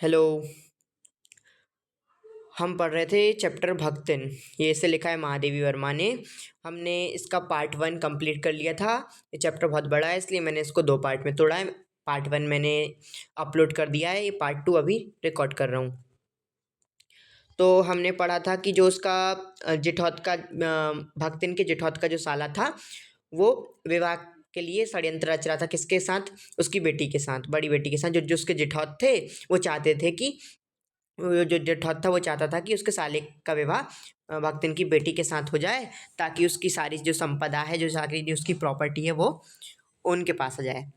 Hello. हम पढ़ रहे थे चैप्टर भक्तिन। ये इसे लिखा है महादेवी वर्मा ने। हमने इसका पार्ट वन कंप्लीट कर लिया था। ये चैप्टर बहुत बड़ा है इसलिए मैंने इसको दो पार्ट में तोड़ा है। पार्ट वन मैंने अपलोड कर दिया है, ये पार्ट टू अभी रिकॉर्ड कर रहा हूँ। तो हमने पढ़ा था कि जो उसका जेठौत का भक्तिन के जेठौत का जो साला था वो विवाह के लिए षड्यंत्र रच रहा था। किसके साथ? उसकी बेटी के साथ, बड़ी बेटी के साथ। जो जो उसके जेठौत थे वो चाहते थे कि वो जो जेठौत था वो चाहता था कि उसके साले का विवाह भक्तिन की बेटी के साथ हो जाए, ताकि उसकी सारी जो संपदा है, जो सारी जो उसकी प्रॉपर्टी है, वो उनके पास आ जाए।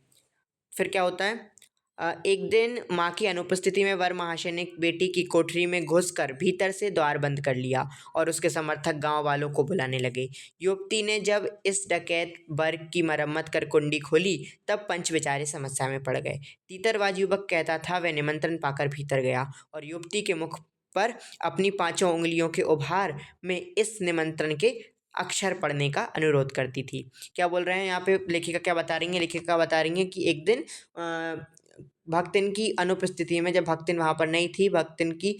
फिर क्या होता है? एक दिन माँ की अनुपस्थिति में वर महाशय ने बेटी की कोठरी में घुसकर भीतर से द्वार बंद कर लिया और उसके समर्थक गांव वालों को बुलाने लगे। युवती ने जब इस डकैत वर की मरम्मत कर कुंडी खोली तब पंच बेचारे समस्या में पड़ गए। तीतरबाज युवक कहता था वह निमंत्रण पाकर भीतर गया और युवती के मुख पर अपनी पांचों उंगलियों के उभार में इस निमंत्रण के अक्षर पढ़ने का अनुरोध करती थी। क्या बोल रहे हैं यहाँ पे? लेखिका क्या बता रही हैं? लेखिका बता रही हैं कि एक दिन भक्तिन की अनुपस्थिति में, जब भक्तिन वहाँ पर नहीं थी, भक्तिन की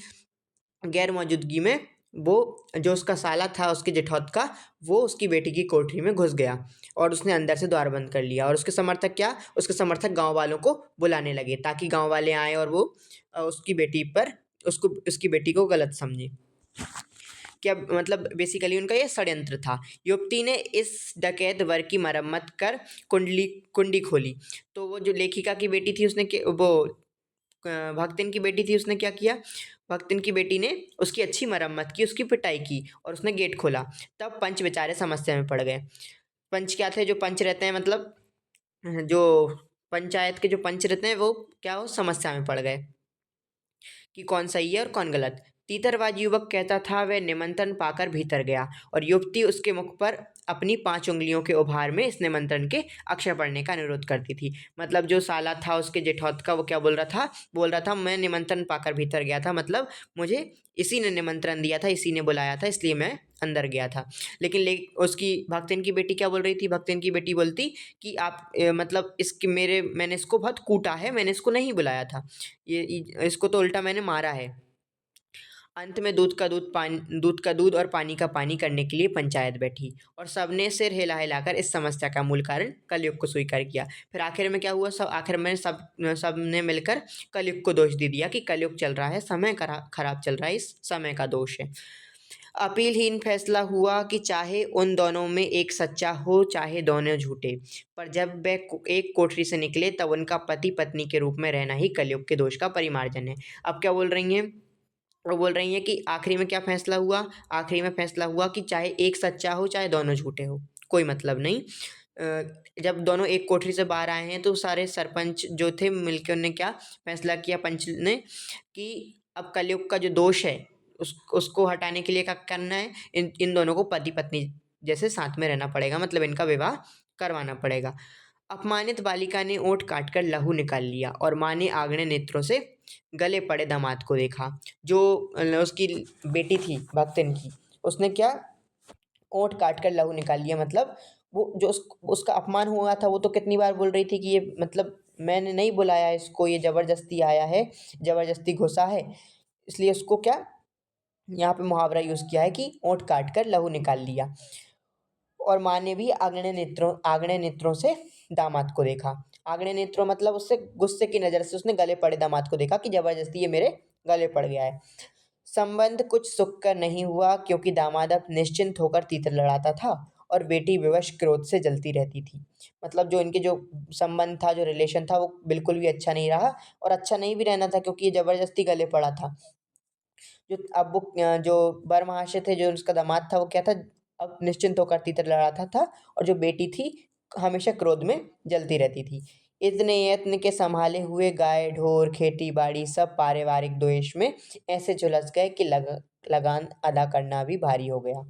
गैर मौजूदगी में, वो जो उसका साला था उसके जेठौत का, वो उसकी बेटी की कोठरी में घुस गया और उसने अंदर से द्वार बंद कर लिया। और उसके समर्थक क्या? उसके समर्थक गांव वालों को बुलाने लगे ताकि गांव वाले आए और वो उसकी बेटी पर उसको उसकी बेटी को गलत समझे। क्या मतलब बेसिकली उनका ये षड्यंत्र था। युवती ने इस डकैत वर की मरम्मत कर कुंडी खोली। तो वो जो लेखिका की बेटी थी उसने वो भक्तिन की बेटी थी, उसने क्या किया? भक्तिन की बेटी ने उसकी अच्छी मरम्मत की, उसकी पिटाई की और उसने गेट खोला। तब पंच बेचारे समस्या में पड़ गए। पंच क्या थे? जो पंच रहते हैं, मतलब जो पंचायत के जो पंच रहते हैं, वो क्या हो समस्या में पड़ गए कि कौन सही है और कौन गलत। तीतरबाज युवक कहता था वह निमंत्रण पाकर भीतर गया और युवती उसके मुख पर अपनी पांच उंगलियों के उभार में इस निमंत्रण के अक्षर पढ़ने का अनुरोध करती थी। मतलब जो साला था उसके जेठौत का, वो क्या बोल रहा था? बोल रहा था मैं निमंत्रण पाकर भीतर गया था, मतलब मुझे इसी ने निमंत्रण दिया था, इसी ने बुलाया था, इसलिए मैं अंदर गया था। लेकिन उसकी भक्तिन की बेटी क्या बोल रही थी? भक्तिन की बेटी बोलती कि आप मतलब इसके मेरे मैंने इसको बहुत कूटा है, मैंने इसको नहीं बुलाया था, इसको तो उल्टा मैंने मारा है। अंत में दूध का दूध और पानी का पानी करने के लिए पंचायत बैठी और सबने सिर हिला हिलाकर इस समस्या का मूल कारण कलयुग को स्वीकार किया। फिर आखिर में क्या हुआ? आखिर में सब ने मिलकर कलयुग को दोष दे दिया कि कलयुग चल रहा है, समय खराब चल रहा है, इस समय का दोष है। अपीलहीन फैसला हुआ कि चाहे उन दोनों में एक सच्चा हो, चाहे दोनों झूठे, पर जब वे एक कोठरी से निकले तब उनका पति पत्नी के रूप में रहना ही कलयुग के दोष का परिमार्जन है। अब क्या बोल रही हैं? वो बोल रही हैं कि आखिरी में क्या फैसला हुआ? आखिरी में फैसला हुआ कि चाहे एक सच्चा हो, चाहे दोनों झूठे हो, कोई मतलब नहीं। जब दोनों एक कोठरी से बाहर आए हैं तो सारे सरपंच जो थे मिलकर उन्होंने क्या फैसला किया? पंच ने कि अब कलयुग का जो दोष है उसको हटाने के लिए क्या करना है? इन इन दोनों को पति पत्नी जैसे साथ में रहना पड़ेगा, मतलब इनका विवाह करवाना पड़ेगा। अपमानित बालिका ने ओंठ काटकर लहू निकाल लिया और माँ ने आग्ने नेत्रों से गले पड़े दामाद को देखा। जो उसकी बेटी थी भक्तिन की, उसने क्या ओंठ काट कर लहू निकाल लिया। मतलब वो जो उसका अपमान हुआ था, वो तो कितनी बार बोल रही थी कि ये मतलब मैंने नहीं बुलाया इसको, ये ज़बरदस्ती आया है, ज़बरदस्ती घुसा है। इसलिए उसको क्या यहाँ पे मुहावरा यूज़ किया है कि ओंठ काट कर लहू निकाल लिया। और माँ ने भी आग्ने नेत्रों से दामाद को देखा। आग्ने नेत्रों मतलब उससे गुस्से की नज़र से उसने गले पड़े दामाद को देखा कि ज़बरदस्ती ये मेरे गले पड़ गया है। संबंध कुछ सुखकर नहीं हुआ क्योंकि दामाद अब निश्चिंत होकर तीतर लड़ाता था और बेटी विवश क्रोध से जलती रहती थी। मतलब जो इनके जो संबंध था, जो रिलेशन था, वो बिल्कुल भी अच्छा नहीं रहा और अच्छा नहीं भी रहना था क्योंकि ये ज़बरदस्ती गले पड़ा था। जो अब वो जो वर महाशय थे, जो उसका दामाद था, वो क्या था? अब निश्चिंत होकर तीतर लड़ाता था और जो बेटी थी हमेशा क्रोध में जलती रहती थी। इतने यत्न के संभाले हुए गाय ढोर खेती बाड़ी सब पारिवारिक द्वेष में ऐसे झुलस गए कि लगान अदा करना भी भारी हो गया।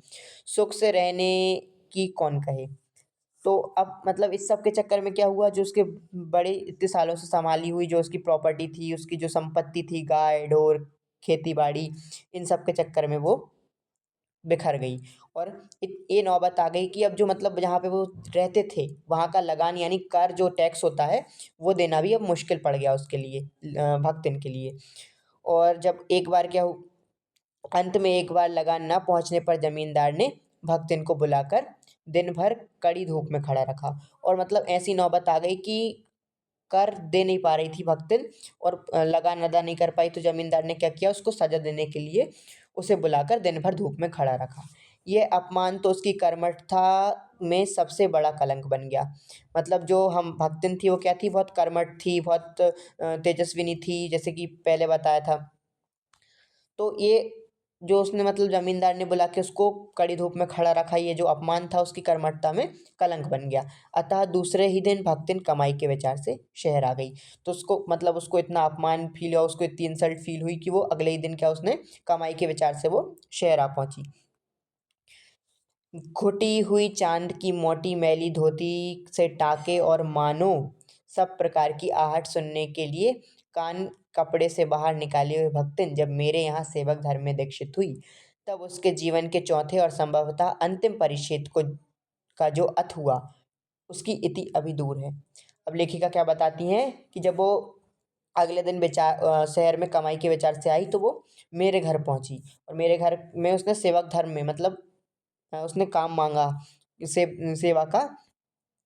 सुख से रहने की कौन कहे। तो अब मतलब इस सब के चक्कर में क्या हुआ? जो उसके बड़े इतने सालों से संभाली हुई जो उसकी प्रॉपर्टी थी, उसकी जो संपत्ति थी, गाय ढोर खेती बाड़ी, इन सब के चक्कर में वो बिखर गई। और ये नौबत आ गई कि अब जो मतलब जहाँ पे वो रहते थे वहाँ का लगान यानी कर जो टैक्स होता है वो देना भी अब मुश्किल पड़ गया उसके लिए, भक्तिन के लिए। और जब एक बार क्या हु अंत में एक बार लगान न पहुँचने पर ज़मींदार ने भक्तिन को बुलाकर दिन भर कड़ी धूप में खड़ा रखा। और मतलब ऐसी नौबत आ गई कि कर दे नहीं पा रही थी भक्तिन, और लगान अदा नहीं कर पाई, तो ज़मींदार ने क्या किया, उसको सज़ा देने के लिए उसे बुलाकर दिन भर धूप में खड़ा रखा। ये अपमान तो उसकी कर्मठता में सबसे बड़ा कलंक बन गया। मतलब जो हम भक्तिन थी वो क्या थी, बहुत कर्मठ थी, बहुत तेजस्विनी थी, जैसे कि पहले बताया था। तो ये जो उसने मतलब ज़मींदार ने बुला के उसको कड़ी धूप में खड़ा रखा, ये जो अपमान था उसकी कर्मठता में कलंक बन गया। अतः दूसरे ही दिन भक्तिन कमाई के विचार से शहर आ गई। तो उसको मतलब उसको इतना अपमान फ़ील हुआ, उसको इतनी इंसल्ट फ़ील हुई कि वो अगले ही दिन क्या, उसने कमाई के विचार से वो शहर आ पहुँची। घुटी हुई चाँद की मोटी मैली धोती से टाके और मानो सब प्रकार की आहट सुनने के लिए कान कपड़े से बाहर निकाले हुए भक्तिन जब मेरे यहाँ सेवक धर्म में दीक्षित हुई, तब उसके जीवन के चौथे और संभवतः अंतिम परिच्छेद को का जो अथ हुआ, उसकी इति अभी दूर है। अब लेखिका क्या बताती हैं कि जब वो अगले दिन शहर में कमाई के विचार से आई, तो वो मेरे घर पहुँची, और मेरे घर में उसने सेवक धर्म में मतलब उसने काम माँगा सेवा का,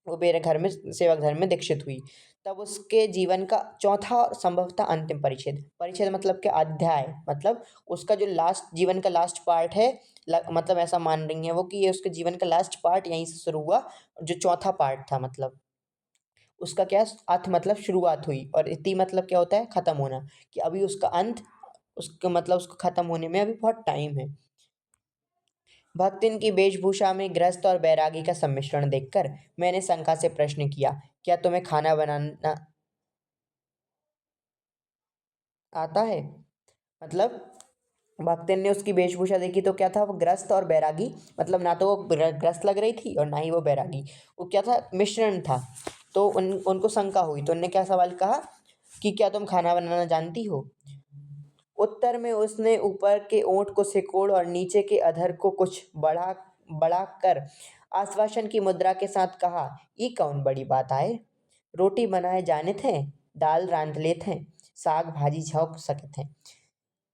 वो मेरे घर में सेवक धर्म में दीक्षित हुई। तब उसके जीवन का चौथा और संभवतः अंतिम परिच्छेद, परिच्छेद मतलब क्या, अध्याय, मतलब उसका जो लास्ट जीवन का लास्ट पार्ट है, मतलब ऐसा मान रही हैं वो कि ये उसके जीवन का लास्ट पार्ट यहीं से शुरू हुआ। जो चौथा पार्ट था मतलब उसका क्या, अथ मतलब शुरुआत हुई, और इति मतलब क्या होता है, खत्म होना, कि अभी उसका अंत, उसका मतलब उसको खत्म होने में अभी बहुत टाइम है। भक्तिन की वेशभूषा में गृहस्थ और बैरागी का सम्मिश्रण देखकर मैंने शंका से प्रश्न किया, क्या तुम्हें खाना बनाना आता है? मतलब भक्तिन ने उसकी वेशभूषा देखी तो क्या था, वो ग्रस्त और बैरागी, मतलब ना तो वो ग्रस्त लग रही थी और ना ही वो बैरागी, वो क्या था, मिश्रण था। तो उनको शंका हुई, तो उनने क्या सवाल कहा कि क्या तुम खाना बनाना जानती हो? उत्तर में उसने ऊपर के ओंठ को सिकोड़ और नीचे के अधर को कुछ बढ़ा कर आश्वासन की मुद्रा के साथ कहा, ई कौन बड़ी बात आए, रोटी बनाए जानित हैं, दाल रांध लेत हैं, साग भाजी झोंक सकत हैं,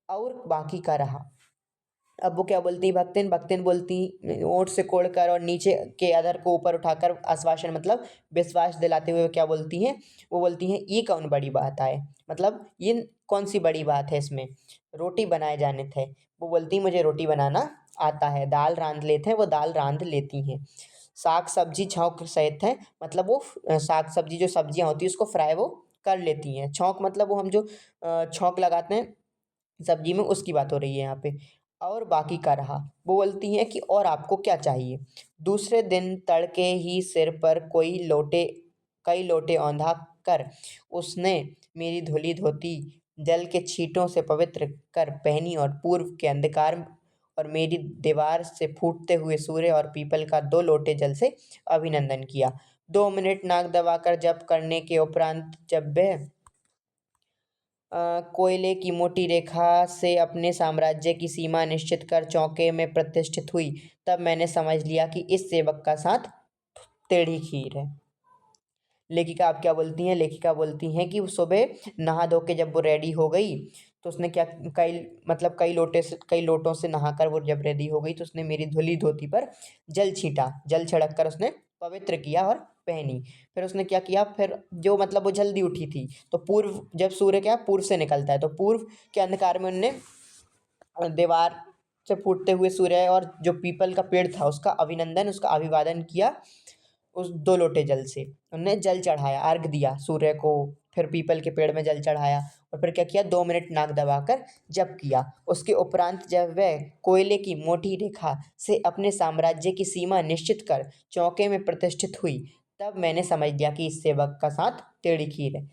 और बाकी का रहा। अब वो क्या बोलती भक्तिन, भक्तिन बोलती ओंठ से कोड़कर और नीचे के अधर को ऊपर उठाकर आश्वासन मतलब विश्वास दिलाते हुए क्या बोलती हैं, वो बोलती हैं, ये कौन बड़ी बात आए, मतलब ये कौन सी बड़ी बात है इसमें, रोटी बनाए जाने थे, वो बोलती मुझे रोटी बनाना आता है, दाल रांध लेते हैं, वो दाल रांध लेती हैं, साग सब्जी छौंक सहित है, मतलब वो साग सब्जी जो सब्जियां होती है उसको फ्राई वो कर लेती हैं। छौंक मतलब वो हम जो छौंक लगाते हैं सब्जी में, उसकी बात हो रही है यहाँ पे। और बाकी का रहा, वो बोलती हैं कि और आपको क्या चाहिए? दूसरे दिन तड़के ही सिर पर कई लोटे औंधा कर उसने मेरी धुली धोती जल के छींटों से पवित्र कर पहनी, और पूर्व के अंधकार और मेरी दीवार से फूटते हुए सूर्य और पीपल का 2 लोटे जल से अभिनंदन किया। 2 मिनट नाक दबाकर जप करने के उपरांत जब वह कोयले की मोटी रेखा से अपने साम्राज्य की सीमा निश्चित कर चौके में प्रतिष्ठित हुई, तब मैंने समझ लिया कि इस सेवक का साथ टेढ़ी खीर है। लेखिका आप क्या बोलती हैं, लेखिका बोलती हैं कि वो सुबह नहा धो के जब वो रेडी हो गई, तो उसने क्या, कई लोटों से नहाकर वो जब रेडी हो गई, तो उसने मेरी धुली धोती पर जल छींटा, जल छिड़क कर उसने पवित्र किया और पहनी। फिर उसने क्या किया, फिर जो मतलब वो जल्दी उठी थी, तो पूर्व जब सूर्य क्या पूर्व से निकलता है, तो पूर्व के अंधकार में उनने दीवार से फूटते हुए सूर्य और जो पीपल का पेड़ था उसका अभिनंदन, उसका अभिवादन किया, उस 2 लोटे जल से। उन्होंने जल चढ़ाया, अर्घ दिया सूर्य को, फिर पीपल के पेड़ में जल चढ़ाया, और फिर क्या किया, 2 मिनट नाक दबाकर जप किया। उसके उपरांत जब वह कोयले की मोटी रेखा से अपने साम्राज्य की सीमा निश्चित कर चौके में प्रतिष्ठित हुई, तब मैंने समझ लिया कि इस सेवक का साथ टेढ़ी खीर है।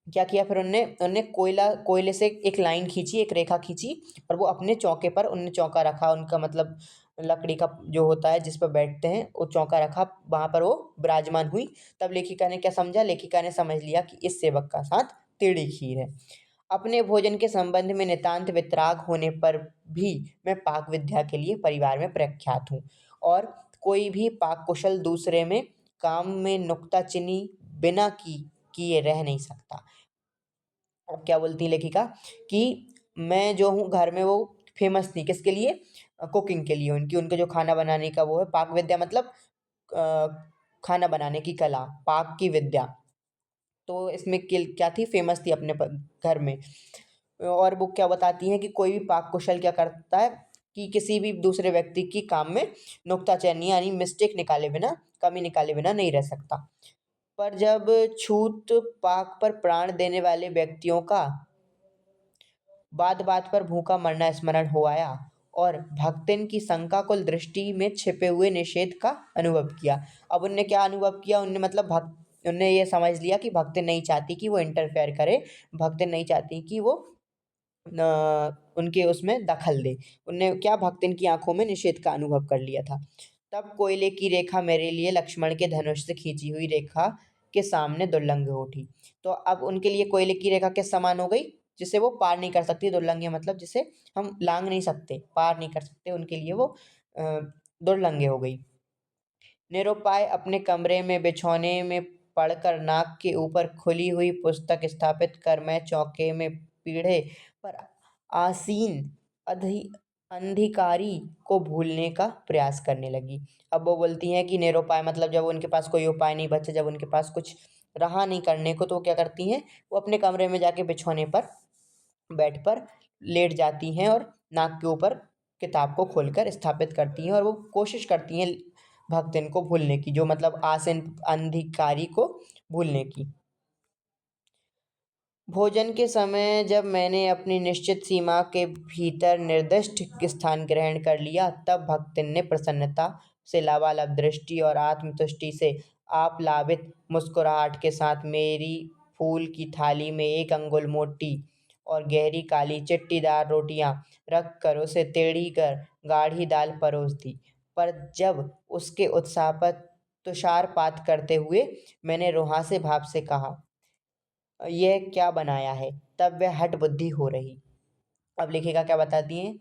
क्या किया फिर उनने उनने कोयले से एक लाइन खींची, एक रेखा खींची, और वो अपने चौके पर उनने चौका रखा, उनका मतलब लकड़ी का जो होता है जिस पर बैठते हैं, वो चौका रखा, वहाँ पर वो विराजमान हुई। तब लेखिका ने क्या समझा, लेखिका ने समझ लिया कि इस सेवक का साथ टेढ़ी खीर है। अपने भोजन के संबंध में नितांत वितराग होने पर भी मैं पाक विद्या के लिए परिवार में प्रख्यात हूँ, और कोई भी पाक कुशल दूसरे में काम में नुक्ताचीनी बिना किए रह नहीं सकता। अब क्या बोलती है लेखिका कि मैं जो हूँ घर में वो फेमस थी किसके लिए, कुकिंग के लिए। उनकी उनके जो खाना बनाने का वो है पाक विद्या, मतलब अ, खाना बनाने की कला, पाक की विद्या। तो इसमें क्या थी, फेमस थी अपने घर में। और वो क्या बताती हैं कि कोई भी पाक कुशल क्या करता है कि किसी भी दूसरे व्यक्ति की काम में नुक्ताचीनी यानी मिस्टेक निकाले बिना, कमी निकाले बिना नहीं रह सकता। पर जब छूत पाक पर प्राण देने वाले व्यक्तियों का बात बात पर भूखा मरना स्मरण हो आया और भक्तिन की शंकाकुल दृष्टि में छिपे हुए निषेध का अनुभव किया। अब उनने क्या अनुभव किया, उनने मतलब भक्त उनने ये समझ लिया कि भक्तिन नहीं चाहती कि वो इंटरफेयर करे, भक्तिन नहीं चाहती कि वो उनके उसमें दखल दे। उनने क्या, भक्तिन की आंखों में निषेध का अनुभव कर लिया था। तब कोयले की रेखा मेरे लिए लक्ष्मण के धनुष से खींची हुई रेखा के सामने दुर्लंघ हो उठी। तो अब उनके लिए कोयले की रेखा किस समान हो गई, जिसे वो पार नहीं कर सकती। दुर्लंघ मतलब जिसे हम लांघ नहीं सकते, पार नहीं कर सकते, उनके लिए वो दुर्लंघ हो गई। निरुपाय अपने कमरे में बिछौने में पड़कर नाक के ऊपर खुली हुई पुस्तक स्थापित कर मैं चौके में पीढ़े पर आसीन अधि अंधिकारी को भूलने का प्रयास करने लगी। अब वो बोलती हैं कि निरुपाय मतलब जब उनके पास कोई उपाय नहीं बचा, जब उनके पास कुछ रहा नहीं करने को, तो वो क्या करती हैं, वो अपने कमरे में जाके बिछौने पर बेड पर लेट जाती हैं और नाक के ऊपर किताब को खोलकर स्थापित करती हैं और वो कोशिश करती हैं भक्तिन को भूलने की, जो मतलब आसन अंधिकारी को भूलने की। भोजन के समय जब मैंने अपनी निश्चित सीमा के भीतर निर्दिष्ट स्थान ग्रहण कर लिया, तब भक्तिन ने प्रसन्नता से लबालब दृष्टि और आत्मतुष्टि से आप्लावित मुस्कुराहट के साथ मेरी फूल की थाली में एक अंगुल मोटी और गहरी काली चिट्टीदार रोटियां रख कर उसे टेढ़ी कर गाढ़ी दाल परोस दी। पर जब उसके उत्साह पर तुषारपात करते हुए मैंने रुहासे भाव से कहा, यह क्या बनाया है, तब वह हठ बुद्धि हो रही। अब लेखिका क्या बताती हैं,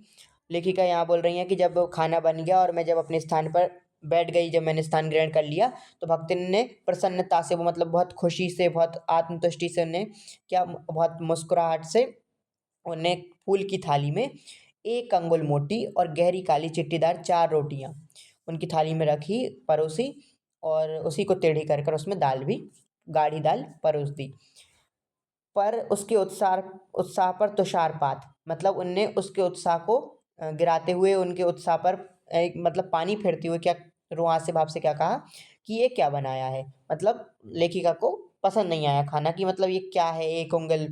लेखिका यहाँ बोल रही हैं कि जब खाना बन गया और मैं जब अपने स्थान पर बैठ गई, जब मैंने स्थान ग्रहण कर लिया, तो भक्तिन ने प्रसन्नता से, वो मतलब बहुत खुशी से, बहुत आत्मतुष्टि से, उन्हें क्या, बहुत मुस्कुराहट से उन्हें फूल की थाली में एक अंगुल मोटी और गहरी काली चिट्टीदार 4 रोटियां उनकी थाली में रखी, परोसी, और उसी को टेढ़ी कर कर उसमें दाल भी, गाढ़ी दाल परोस दी। पर उसके उत्साह पर तुषारपात मतलब उनने उसके उत्साह को गिराते हुए, उनके उत्साह पर एक मतलब पानी फेरते हुए क्या, रुआँसे भाव से क्या कहा कि ये क्या बनाया है? मतलब लेखिका को पसंद नहीं आया खाना, कि मतलब ये क्या है, एक उँगल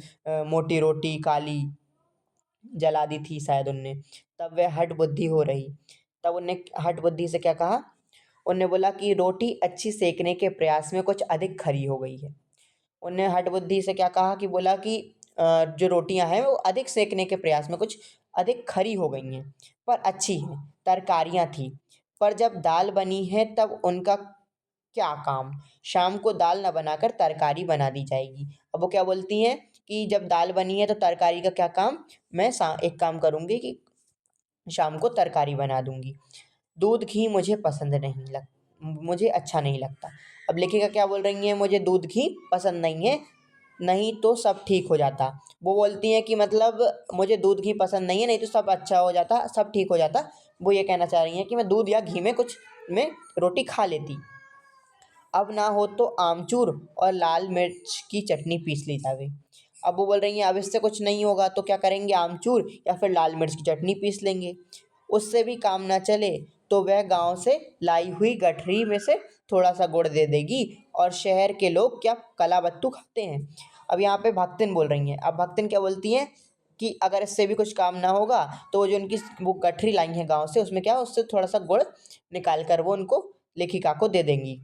मोटी रोटी काली जला दी थी शायद उनने। तब वह हठ बुद्धि हो रही। तब उनने हठ बुद्धि से क्या कहा? उनने बोला कि रोटी अच्छी सेकने के प्रयास में कुछ अधिक खरी हो गई है। उनने हठ बुद्धि से क्या कहा कि बोला कि जो रोटियां हैं वो अधिक सेकने के प्रयास में कुछ अधिक खरी हो गई हैं, पर अच्छी हैं, तरकारियां थी। पर जब दाल बनी है तब उनका क्या काम, शाम को दाल न बनाकर तरकारी बना दी जाएगी। अब वो क्या बोलती हैं कि जब दाल बनी है तो तरकारी का क्या काम, मैं एक काम करूँगी कि शाम को तरकारी बना दूंगी। दूध घी मुझे पसंद नहीं लग मुझे अच्छा नहीं लगता। अब लेखिका क्या बोल रही हैं, मुझे दूध घी पसंद नहीं है, नहीं तो सब ठीक हो जाता। वो बोलती हैं कि मतलब मुझे दूध घी पसंद नहीं है, नहीं तो सब अच्छा हो जाता, सब ठीक हो जाता। वो ये कहना चाह रही हैं कि मैं दूध या घी में कुछ में रोटी खा लेती। अब ना हो तो आमचूर और लाल मिर्च की चटनी पीस ली जावे। अब वो बोल रही हैं अब इससे कुछ नहीं होगा तो क्या करेंगे, आमचूर या फिर लाल मिर्च की चटनी पीस लेंगे। उससे भी काम ना चले तो वह गांव से लाई हुई गठरी में से थोड़ा सा गुड़ दे देगी, और शहर के लोग क्या कलाबत्तू खाते हैं। अब यहाँ पे भक्तिन बोल रही हैं। अब भक्तिन क्या बोलती हैं कि अगर इससे भी कुछ काम ना होगा तो वो जो उनकी वो गठरी लाई हैं गाँव से, उसमें क्या, उससे थोड़ा सा गुड़ निकाल कर वो उनको, लेखिका को दे देंगी।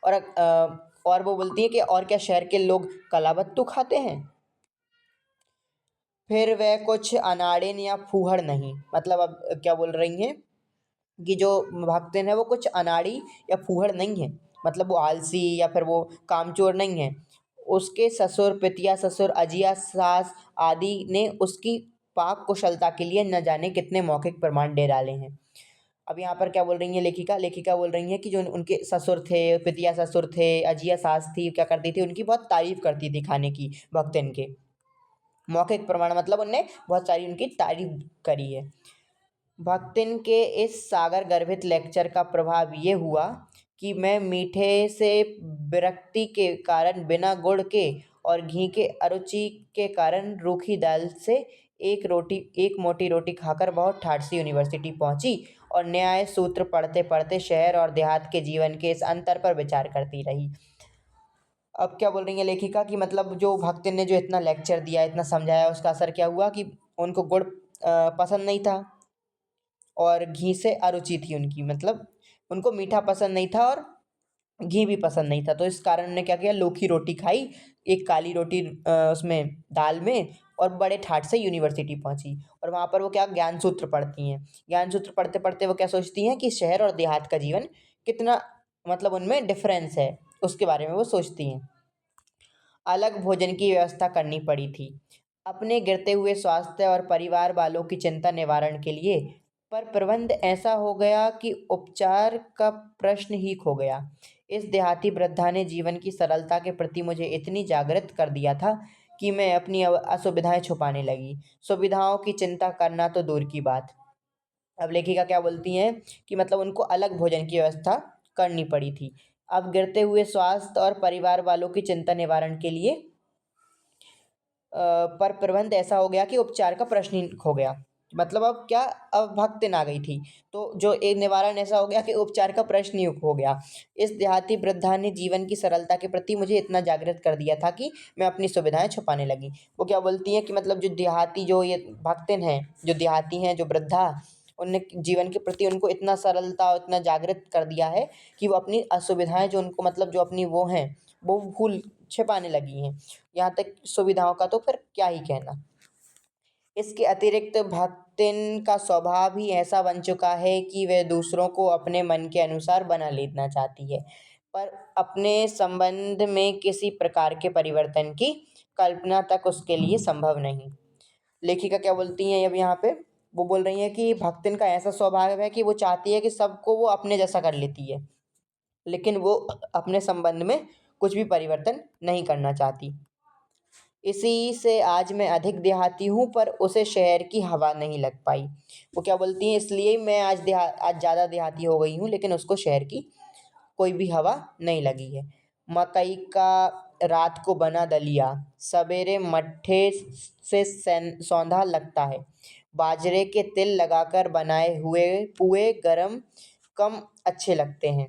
और वो बोलती है कि और क्या शहर के लोग कलाबत्तू खाते हैं। फिर वह कुछ अनाड़िन या फूहड़ नहीं, मतलब अब क्या बोल रही हैं कि जो भक्तिन है वो कुछ अनाड़ी या फूहड़ नहीं है, मतलब वो आलसी या फिर वो कामचोर नहीं है। उसके ससुर, पितिया ससुर, अजिया सास आदि ने उसकी पाक कुशलता के लिए न जाने कितने मौखिक प्रमाण दे डाले हैं। अब यहाँ पर क्या बोल रही हैं लेखिका, लेखिका बोल रही हैं कि जो उनके ससुर थे, पितिया ससुर थे, अजिया सास थी, क्या करती थी, उनकी बहुत तारीफ करती थी खाने की, भक्तिन के। मौखिक प्रमाण मतलब उनने बहुत सारी उनकी तारीफ करी है। भक्तिन के इस सागर गर्भित लेक्चर का प्रभाव ये हुआ कि मैं मीठे से विरक्ति के कारण बिना गुड़ के और घी के अरुचि के कारण रूखी दाल से एक मोटी रोटी खाकर बहुत ठाठ से यूनिवर्सिटी पहुंची और न्याय सूत्र पढ़ते पढ़ते शहर और देहात के जीवन के इस अंतर पर विचार करती रही। अब क्या बोल रही है लेखिका कि मतलब जो भक्तिन ने जो इतना लेक्चर दिया, इतना समझाया, उसका असर क्या हुआ कि उनको गुड़ पसंद नहीं था और घी से अरुचि थी उनकी, मतलब उनको मीठा पसंद नहीं था और घी भी पसंद नहीं था। तो इस कारण उन्होंने क्या किया, लोखी रोटी खाई, एक काली रोटी उसमें दाल में, और बड़े ठाठ से यूनिवर्सिटी पहुंची। और वहाँ पर वो क्या ज्ञान सूत्र पढ़ती हैं। ज्ञान सूत्र पढ़ते पढ़ते वो क्या सोचती हैं कि शहर और देहात का जीवन कितना, मतलब उनमें डिफरेंस है, उसके बारे में वो सोचती हैं। अलग भोजन की व्यवस्था करनी पड़ी थी अपने गिरते हुए स्वास्थ्य और परिवार वालों की चिंता निवारण के लिए। पर प्रबंध ऐसा हो गया कि उपचार का प्रश्न ही खो गया। इस देहाती वृद्धा ने जीवन की सरलता के प्रति मुझे इतनी जागृत कर दिया था कि मैं अपनी असुविधाएं छुपाने लगी, सुविधाओं की चिंता करना तो दूर की बात। अब लेखिका क्या बोलती हैं कि मतलब उनको अलग भोजन की व्यवस्था करनी पड़ी थी। अब गिरते हुए स्वास्थ्य और परिवार वालों की चिंता निवारण के लिए पर प्रबंध ऐसा हो गया कि उपचार का प्रश्न ही खो गया। मतलब अब क्या, अब भक्तिन आ गई थी, तो जो एक निवारण ऐसा हो गया कि उपचार का प्रश्न ही हो गया। इस देहाती वृद्धा ने जीवन की सरलता के प्रति मुझे इतना जागृत कर दिया था कि मैं अपनी सुविधाएं छुपाने लगी। वो क्या बोलती हैं कि मतलब जो देहाती, जो ये भक्तिन हैं, जो देहाती हैं, जो वृद्धा, उनने जीवन के प्रति उनको इतना सरलता और इतना जागृत कर दिया है कि वो अपनी असुविधाएं, जो उनको मतलब जो अपनी वो हैं, वो भूल छिपाने लगी हैं। यहाँ तक सुविधाओं का तो फिर क्या ही कहना। इसके अतिरिक्त भक्तिन का स्वभाव ही ऐसा बन चुका है कि वह दूसरों को अपने मन के अनुसार बना लेना चाहती है, पर अपने संबंध में किसी प्रकार के परिवर्तन की कल्पना तक उसके लिए संभव नहीं। लेखिका क्या बोलती हैं अब यहाँ पे, वो बोल रही हैं कि भक्तिन का ऐसा स्वभाव है कि वो चाहती है कि सबको वो अपने जैसा कर लेती है, लेकिन वो अपने संबंध में कुछ भी परिवर्तन नहीं करना चाहती। इसी से आज मैं अधिक देहाती हूँ, पर उसे शहर की हवा नहीं लग पाई। वो क्या बोलती हैं, इसलिए मैं आज ज़्यादा देहाती हो गई हूँ, लेकिन उसको शहर की कोई भी हवा नहीं लगी है। मकई का रात को बना दलिया सवेरे मट्ठे से सौंधा लगता है। बाजरे के तिल लगाकर बनाए हुए पुए गरम कम अच्छे लगते हैं।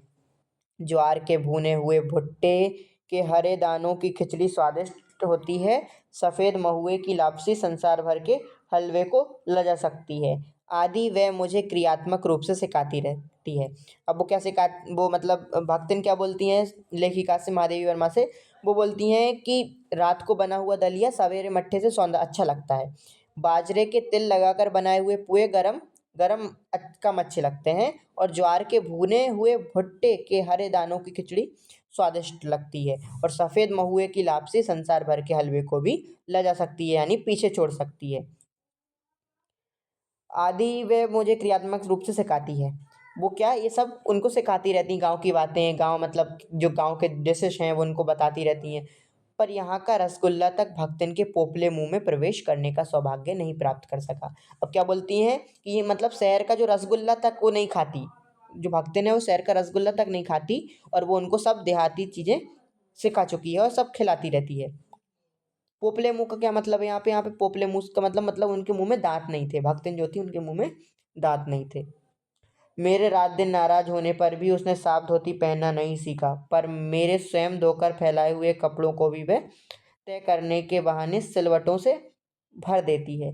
ज्वार के भुने हुए भुट्टे के हरे दानों की खिचड़ी स्वादिष्ट होती है। सफ़ेद महुए की लापसी संसार भर के हलवे को लजा सकती है। आदि वह मुझे क्रियात्मक रूप से सिखाती रहती है। अब वो क्या सिखा, वो मतलब भक्तिन क्या बोलती हैं लेखिका से, महादेवी वर्मा से, वो बोलती हैं कि रात को बना हुआ दलिया सवेरे मट्ठे से सौंधा अच्छा लगता है। बाजरे के तिल लगाकर बनाए हुए पुए गरम गरम कम अच्छे लगते हैं, और ज्वार के भुने हुए भुट्टे के हरे दानों की खिचड़ी स्वादिष्ट लगती है, और सफ़ेद महुए की लापसी संसार भर के हलवे को भी लजा सकती है, यानी पीछे छोड़ सकती है। आदि वे मुझे क्रियात्मक रूप से सिखाती है। वो क्या, ये सब उनको सिखाती रहती हैं, गाँव की बातें, गाँव मतलब जो गाँव के डिशेज हैं वो उनको बताती रहती हैं। पर यहाँ का रसगुल्ला तक भक्तिन के पोपले मुंह में प्रवेश करने का सौभाग्य नहीं प्राप्त कर सका। अब क्या बोलती हैं कि ये मतलब शहर का जो रसगुल्ला तक वो नहीं खाती, जो भक्तिन है वो शहर का रसगुल्ला तक नहीं खाती, और वो उनको सब देहाती चीज़ें सिखा चुकी है और सब खिलाती रहती है। पोपले मुँह का क्या मतलब है यहाँ पे पोपले मुँह का मतलब उनके मुँह में दाँत नहीं थे। भक्तिन जो थी उनके मुँह में दाँत नहीं थे। मेरे रात दिन नाराज होने पर भी उसने साफ धोती पहनना नहीं सीखा, पर मेरे स्वयं धोकर फैलाए हुए कपड़ों को भी वह तय करने के बहाने सिलवटों से भर देती है।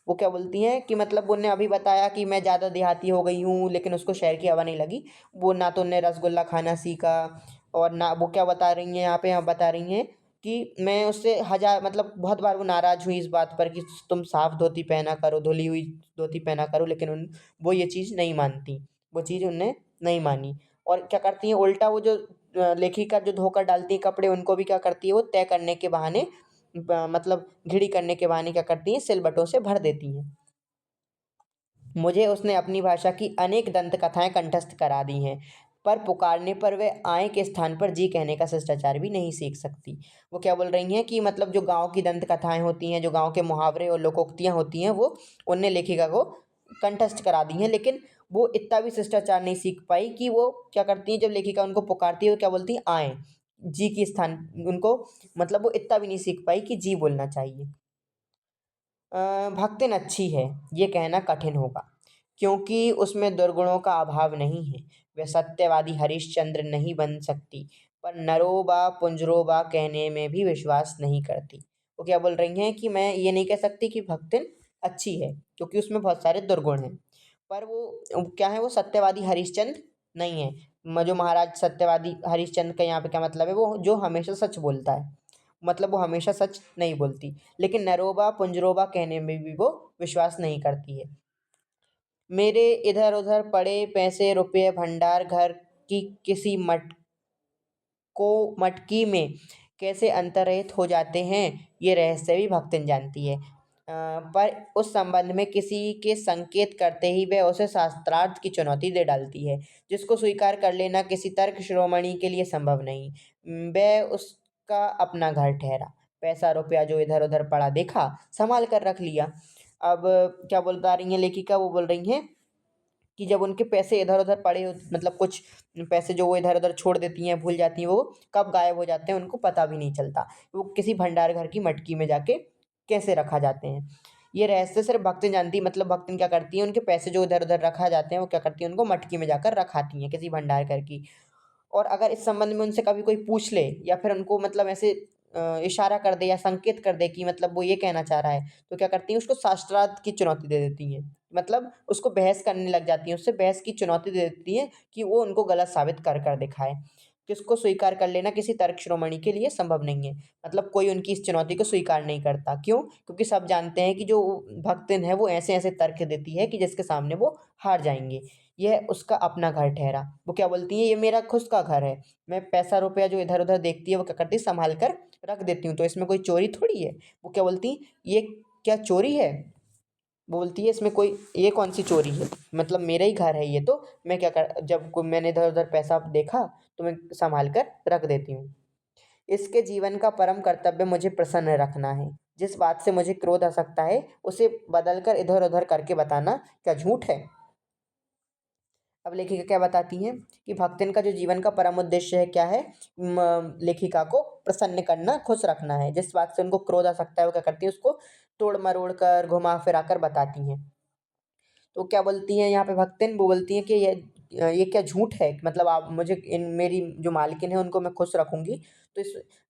वो क्या बोलती हैं कि मतलब उन्होंने अभी बताया कि मैं ज़्यादा देहाती हो गई हूँ, लेकिन उसको शहर की हवा नहीं लगी। वो ना तो उन्होंने रसगुल्ला खाना सीखा, और ना वो क्या बता रही हैं यहाँ पे, यहाँ बता रही हैं कि मैं उससे हज़ार मतलब बहुत बार वो नाराज़ हुई इस बात पर कि तुम साफ धोती पहना करो, धुली हुई धोती पहना करो, लेकिन वो ये चीज़ नहीं मानती, वो चीज़ उनने नहीं मानी। और क्या करती हैं उल्टा, वो जो लेखिका जो धोकर डालती है कपड़े, उनको भी क्या करती है वो तय करने के बहाने मतलब घिड़ी करने के बहाने क्या करती हैं, सिलबटों से भर देती हैं। मुझे उसने अपनी भाषा की अनेक दंत कथाएं कंठस्थ करा दी हैं, पर पुकारने पर वह आए के स्थान पर जी कहने का शिष्टाचार भी नहीं सीख सकती। वो क्या बोल रही हैं कि मतलब जो गाँव की दंत कथाएँ होती हैं, जो गाँव के मुहावरे और लोकोक्तियाँ होती हैं, वो उनने लेखिका को कंठस्थ करा दी हैं, लेकिन वो इतना भी शिष्टाचार नहीं सीख पाई कि वो क्या करती हैं, जब लेखिका उनको पुकारती है वो क्या बोलती हैं, आएँ। जी की स्थान उनको मतलब वो इतना भी नहीं सीख पाई कि जी बोलना चाहिए। भक्तिन अच्छी है, ये कहना कठिन होगा, क्योंकि उसमें दुर्गुणों का अभाव नहीं है। वह सत्यवादी हरिश्चंद्र नहीं बन सकती, पर नरोबा पुंजरोबा कहने में भी विश्वास नहीं करती। वो क्या बोल रही हैं कि मैं ये नहीं कह सकती कि भक्तिन अच्छी है, क्योंकि उसमें बहुत सारे दुर्गुण हैं। पर वो क्या है, वो सत्यवादी हरिश्चंद्र नहीं है। जो महाराज सत्यवादी हरिश्चंद्र का यहाँ पे क्या मतलब है, वो जो हमेशा सच बोलता है, मतलब वो हमेशा सच नहीं बोलती। लेकिन नरोबा पुंजरोबा कहने में भी वो विश्वास नहीं करती है। मेरे इधर उधर पड़े पैसे रुपये भंडार घर की किसी मटकी में कैसे अंतर्हित हो जाते हैं, ये रहस्य भी भक्तिन जानती है। पर उस संबंध में किसी के संकेत करते ही वह उसे शास्त्रार्थ की चुनौती दे डालती है, जिसको स्वीकार कर लेना किसी तर्क शिरोमणि के लिए संभव नहीं। वह उसका अपना घर ठहरा, पैसा रुपया जो इधर उधर पड़ा देखा, संभाल कर रख लिया। अब क्या बता रही हैं लेखिका, वो बोल रही हैं कि जब उनके पैसे इधर-उधर पड़े हो, मतलब कुछ पैसे जो वो इधर-उधर छोड़ देती हैं, भूल जाती हैं, वो कब गायब हो जाते हैं उनको पता भी नहीं चलता। वो किसी भंडार घर की मटकी में जाके कैसे रखा जाते हैं। ये रहस्य सिर्फ़ भक्तिन जानती है, मतलब भक्तिन क्या करती हैं, उनके पैसे जो इधर-उधर रखा जाते हैं, वो क्या करती हैं, उनको मटकी में जाकर रखाती हैं किसी भंडार घर की। और अगर इस संबंध में उनसे कभी कोई पूछ ले या फिर उनको मतलब ऐसे इशारा कर दे या संकेत कर दे कि मतलब वो ये कहना चाह रहा है, तो क्या करती हैं, उसको शास्त्रार्थ की चुनौती दे देती हैं। मतलब उसको बहस करने लग जाती हैं, उससे बहस की चुनौती दे देती हैं कि वो उनको गलत साबित कर कर दिखाए। जिसको स्वीकार कर लेना किसी तर्क शिरोमणि के लिए संभव नहीं है। मतलब कोई उनकी इस चुनौती को स्वीकार नहीं करता। क्यों? क्योंकि सब जानते हैं कि जो भक्तिन है वो ऐसे-ऐसे तर्क देती है कि जिसके सामने वो हार जाएँगे। यह उसका अपना घर ठहरा। वो क्या बोलती हैं, ये मेरा खुद का घर है। मैं पैसा रुपया जो इधर-उधर देखती है वो क्या करती है, सँभाल कर रख देती हूँ, तो इसमें कोई चोरी थोड़ी है। वो क्या बोलती, ये क्या चोरी है? वो बोलती है इसमें कोई ये कौन-सी चोरी है? मतलब मेरा ही घर है ये तो, मैं क्या कर जब को मैंने इधर-उधर पैसा देखा तो मैं सँभाल कर रख देती हूँ। इसके जीवन का परम कर्तव्य मुझे प्रसन्न रखना है। जिस बात से मुझे क्रोध आ सकता है, उसे बदल कर इधर-उधर करके बताना क्या झूठ है? अब लेखिका क्या बताती हैं कि भक्तिन का जो जीवन का परम उद्देश्य है क्या है, लेखिका को प्रसन्न करना, खुश रखना है। जिस बात से उनको क्रोध आ सकता है वो क्या करती हैं, उसको तोड़ मरोड़ कर घुमा फिरा कर बताती हैं। तो क्या बोलती हैं यहाँ पे भक्तिन, वो बोलती हैं कि ये क्या झूठ है, मतलब आप मुझे इन मेरी जो मालकिन है उनको मैं खुश रखूँगी,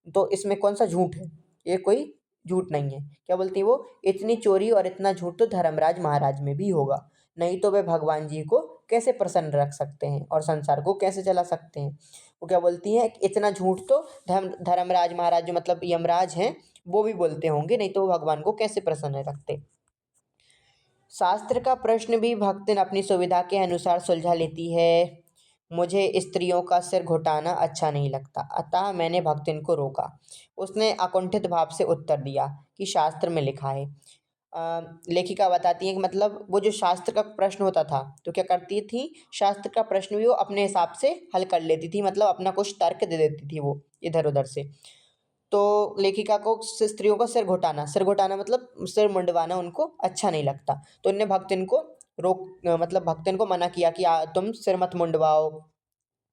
तो इसमें कौन-सा झूठ है? ये कोई झूठ नहीं है। क्या बोलती हैं वो, इतनी चोरी और इतना झूठ तो धर्मराज महाराज में भी होगा, नहीं तो वे भगवान जी को कैसे प्रसन्न रख सकते हैं और संसार को कैसे चला सकते हैं? वो क्या बोलती हैं, इतना झूठ तो धर्मराज महाराज जो मतलब यमराज हैं, वो भी बोलते होंगे, नहीं तो वो भगवान को कैसे प्रसन्न रखते? शास्त्र का प्रश्न भी भक्तिन अपनी सुविधा के अनुसार सुलझा लेती है। मुझे स्त्रियों का सिर घुटाना अच्छा नहीं लगता, अतः मैंने भक्तिन को रोका। उसने अकुंठित भाव से उत्तर दिया कि शास्त्र में लिखा है। लेखिका बताती हैं कि मतलब वो जो शास्त्र का प्रश्न होता था तो क्या करती थी, शास्त्र का प्रश्न भी वो अपने हिसाब से हल कर लेती थी, मतलब अपना कुछ तर्क दे देती थी वो इधर उधर से। तो लेखिका को स्त्रियों का सिर घुटाना मतलब सिर मुंडवाना उनको अच्छा नहीं लगता। तो उनने भक्तिन को मतलब भक्तिन को मना किया कि तुम सिर मत मुंडवाओ,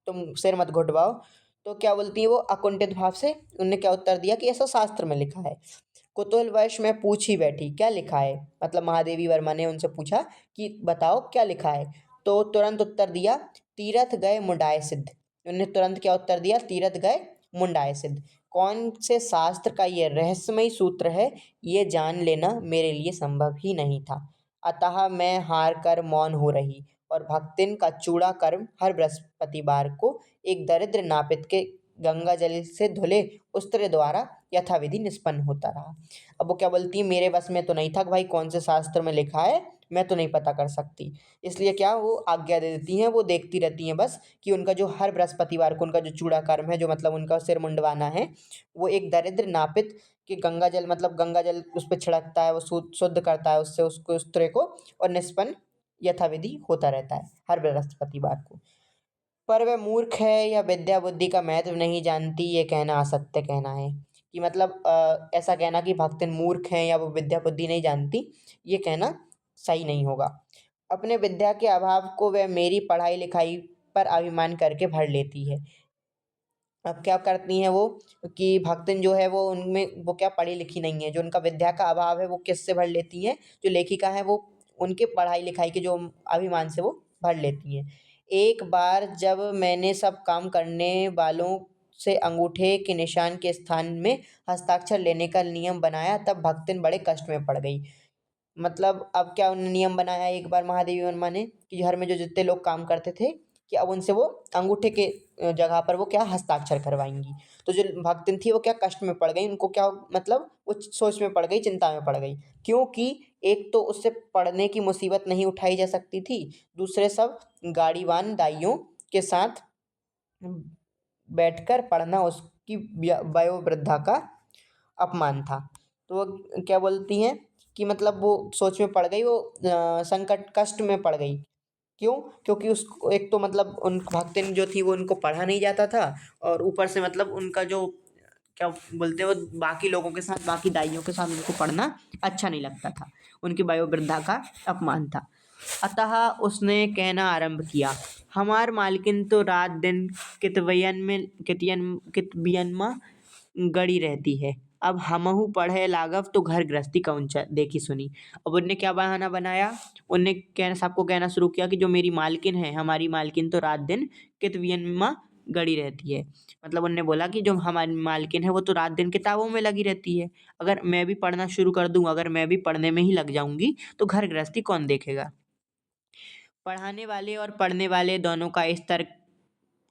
तुम सिर मत घुटवाओ। तो क्या बोलती है वो अकुंठित भाव से, उनने क्या उत्तर दिया कि ऐसा शास्त्र में लिखा है। कुतूहलवश मैं पूछ ही बैठी, क्या लिखा है? मतलब महादेवी वर्मा ने उनसे पूछा कि बताओ क्या लिखा है? तो तुरंत उत्तर दिया, तीरथ गए मुंडाए सिद्ध। उन्होंने तुरंत क्या उत्तर दिया, तीरथ गए मुंडाए सिद्ध। कौन से शास्त्र का ये रहस्यमयी सूत्र है, ये जान लेना मेरे लिए संभव ही नहीं था। अतः मैं हार कर मौन हो रही और भक्तिन का चूड़ा कर्म हर बृहस्पतिवार को एक दरिद्र नापित के गंगा जल से धुले उस्त्र द्वारा यथाविधि निष्पन्न होता रहा। अब वो क्या बोलती है, मेरे बस में तो नहीं था कि भाई कौन से शास्त्र में लिखा है, मैं तो नहीं पता कर सकती। इसलिए क्या वो आज्ञा दे देती हैं, वो देखती रहती हैं बस कि उनका जो हर बृहस्पतिवार को उनका जो चूड़ा कर्म है, जो मतलब उनका सिर मुंडवाना है, वो एक दरिद्र नापित कि गंगा जल मतलब गंगा जल उस पे छिड़कता है, वो शुद्ध करता है उससे उसको उस तरह को, और निष्पन्न यथाविधि होता रहता है हर बृहस्पतिवार को। पर वह मूर्ख है या विद्या बुद्धि का महत्व नहीं जानती, ये कहना असत्य कहना है। कि मतलब ऐसा कहना कि भक्तिन मूर्ख हैं या वो विद्या बुद्धि नहीं जानती, ये कहना सही नहीं होगा। अपने विद्या के अभाव को वह मेरी पढ़ाई लिखाई पर अभिमान करके भर लेती है। अब क्या करती हैं वो कि भक्तिन जो है वो उनमें वो क्या पढ़ी लिखी नहीं है, जो उनका विद्या का अभाव है वो किससे भर लेती हैं, जो लेखिका है वो उनके पढ़ाई लिखाई के जो अभिमान से वो भर लेती हैं। एक बार जब मैंने सब काम करने वालों से अंगूठे के निशान के स्थान में हस्ताक्षर लेने का नियम बनाया, तब भक्तिन बड़े कष्ट में पड़ गई। मतलब अब क्या उन्होंने नियम बनाया एक बार महादेवी वर्मा ने कि घर में जो जितने लोग काम करते थे कि अब उनसे वो अंगूठे के जगह पर वो क्या हस्ताक्षर करवाएंगी। तो जो भक्तिन थी वो क्या कष्ट में पड़ गई, उनको क्या मतलब वो सोच में पड़ गई, चिंता में पड़ गई। क्योंकि एक तो उससे पढ़ने की मुसीबत नहीं उठाई जा सकती थी, दूसरे सब गाड़ीवान दाइयों के साथ बैठकर पढ़ना उसकी वयोवृद्धा का अपमान था। तो वो क्या बोलती हैं कि मतलब वो सोच में पड़ गई, वो संकट कष्ट में पड़ गई। क्यों? क्योंकि उसको एक तो मतलब उन भक्तिन जो थी वो उनको पढ़ा नहीं जाता था, और ऊपर से मतलब उनका जो क्या बोलते हैं वो बाकी लोगों के साथ, बाकी दाइयों के साथ उनको पढ़ना अच्छा नहीं लगता था, उनकी वयोवृद्धा का अपमान था। अतः उसने कहना आरंभ किया, हमार मालकिन तो रात दिन कितबियन में गड़ी रहती है। अब हमहू पढ़े लागव तो घर गृहस्थी कौन देखी सुनी। अब उनने क्या बहाना बनाया, उनने कहना सबको कहना शुरू किया कि जो मेरी मालकिन है, हमारी मालकिन तो रात दिन कितबियन में गड़ी रहती है। मतलब उनने बोला कि जो हमारी मालकिन है वो तो रात दिन किताबों में लगी रहती है, अगर मैं भी पढ़ना शुरू कर दूँ, अगर मैं भी पढ़ने में ही लग जाऊंगी तो घर गृहस्थी कौन देखेगा। पढ़ाने वाले और पढ़ने वाले दोनों का इस तर्क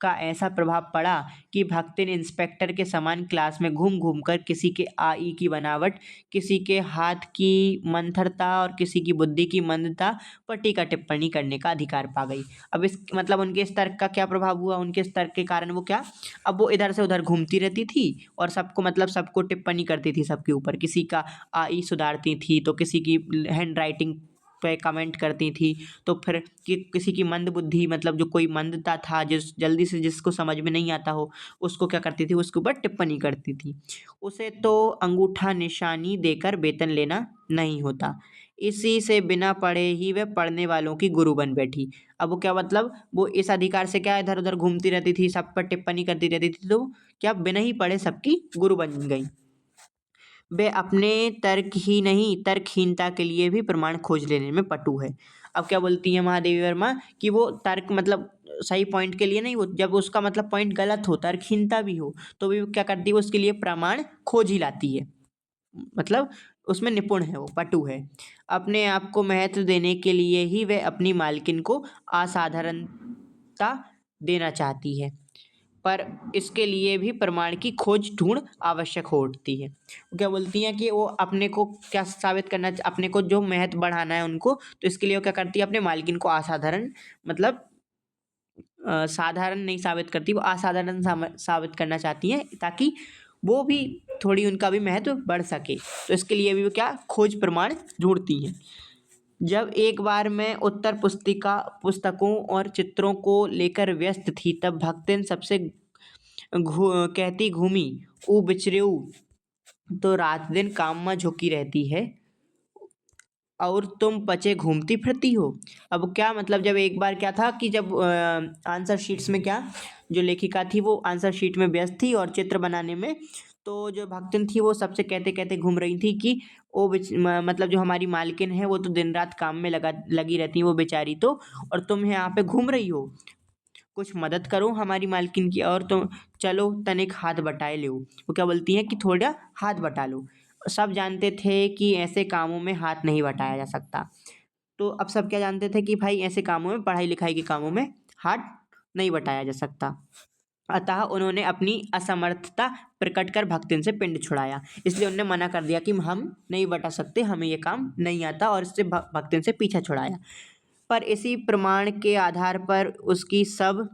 का ऐसा प्रभाव पड़ा कि भक्तिन इंस्पेक्टर के समान क्लास में घूम घूम कर किसी के आ ई की बनावट, किसी के हाथ की मंथरता और किसी की बुद्धि की मंदता पर टीका टिप्पणी करने का अधिकार पा गई। अब इस मतलब उनके इस तर्क का क्या प्रभाव हुआ, उनके इस तर्क के कारण वो क्या, अब वो इधर से उधर घूमती रहती थी और सबको मतलब सबको टिप्पणी करती थी सबके ऊपर, किसी का आ ई सुधारती थी तो किसी की हैंड राइटिंग पे कमेंट करती थी, तो फिर कि किसी की मंद बुद्धि मतलब जो कोई मंदता था, जिस जल्दी से जिसको समझ में नहीं आता हो उसको क्या करती थी, उसके ऊपर टिप्पणी करती थी। उसे तो अंगूठा निशानी देकर वेतन लेना नहीं होता, इसी से बिना पढ़े ही वह पढ़ने वालों की गुरु बन बैठी। अब वो क्या मतलब वो इस अधिकार से क्या इधर उधर घूमती रहती थी, सब पर टिप्पणी करती रहती थी, तो क्या बिना ही पढ़े सबकी गुरु बन गई। वे अपने तर्क ही नहीं तर्कहीनता के लिए भी प्रमाण खोज लेने में पटु है। अब क्या बोलती है महादेवी वर्मा कि वो तर्क मतलब सही पॉइंट के लिए नहीं, वो जब उसका मतलब पॉइंट गलत हो, तर्कहीनता भी हो, तो भी वो क्या करती है, वो उसके लिए प्रमाण खोज ही लाती है। मतलब उसमें निपुण है, वो पटु है। अपने आप को महत्व देने के लिए ही वह अपनी मालकिन को असाधारणता देना चाहती है, पर इसके लिए भी प्रमाण की खोज ढूंढ आवश्यक हो उठती है। वो क्या बोलती हैं कि वो अपने को क्या साबित करना, अपने को जो महत्व बढ़ाना है उनको, तो इसके लिए वो क्या करती है, अपने मालकिन को असाधारण मतलब साधारण नहीं साबित करती, वो असाधारण साबित करना चाहती हैं ताकि वो भी थोड़ी उनका भी महत्व बढ़ सके। तो इसके लिए भी वो क्या खोज प्रमाण ढूंढती हैं। जब एक बार मैं उत्तर पुस्तिका पुस्तकों और चित्रों को लेकर व्यस्त थी, तब भक्तिन सबसे कहती घूमी, ऊ बिचरेऊ तो रात दिन काम में झुकी रहती है और तुम पचे घूमती फिरती हो। अब क्या मतलब जब एक बार क्या था कि जब आंसर शीट्स में क्या, जो लेखिका थी वो आंसर शीट में व्यस्त थी और चित्र बनाने में, तो जो भक्तिन थी वो सबसे कहते कहते घूम रही थी कि मतलब जो हमारी मालकिन है वो तो दिन रात काम में लगी रहती है वो बेचारी तो, और तुम यहाँ पे घूम रही हो, कुछ मदद करो हमारी मालकिन की, और तो चलो तनिक हाथ बटाए लो। वो क्या बोलती हैं कि थोड़ा हाथ बटा लो। सब जानते थे कि ऐसे कामों में हाथ नहीं बटाया जा सकता। तो अब सब क्या जानते थे कि भाई ऐसे कामों में, पढ़ाई लिखाई के कामों में हाथ नहीं बटाया जा सकता। अतः उन्होंने अपनी असमर्थता प्रकट कर भक्तिन से पिंड छुड़ाया, इसलिए उन्होंने मना कर दिया कि हम नहीं बटा सकते, हमें ये काम नहीं आता, और इससे भक्तिन से पीछा छुड़ाया। पर इसी प्रमाण के आधार पर उसकी सब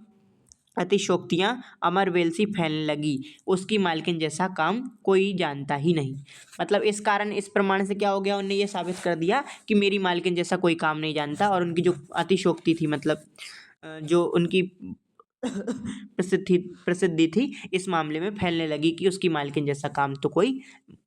अतिशोक्तियाँ अमरवेल सी फैलने लगी, उसकी मालकिन जैसा काम कोई जानता ही नहीं। मतलब इस कारण इस प्रमाण से क्या हो गया, उन्होंने ये साबित कर दिया कि मेरी मालकिन जैसा कोई काम नहीं जानता, और उनकी जो अतिशोक्ति थी मतलब जो उनकी प्रसिद्धि थी इस मामले में फैलने लगी कि उसकी मालकिन जैसा काम तो कोई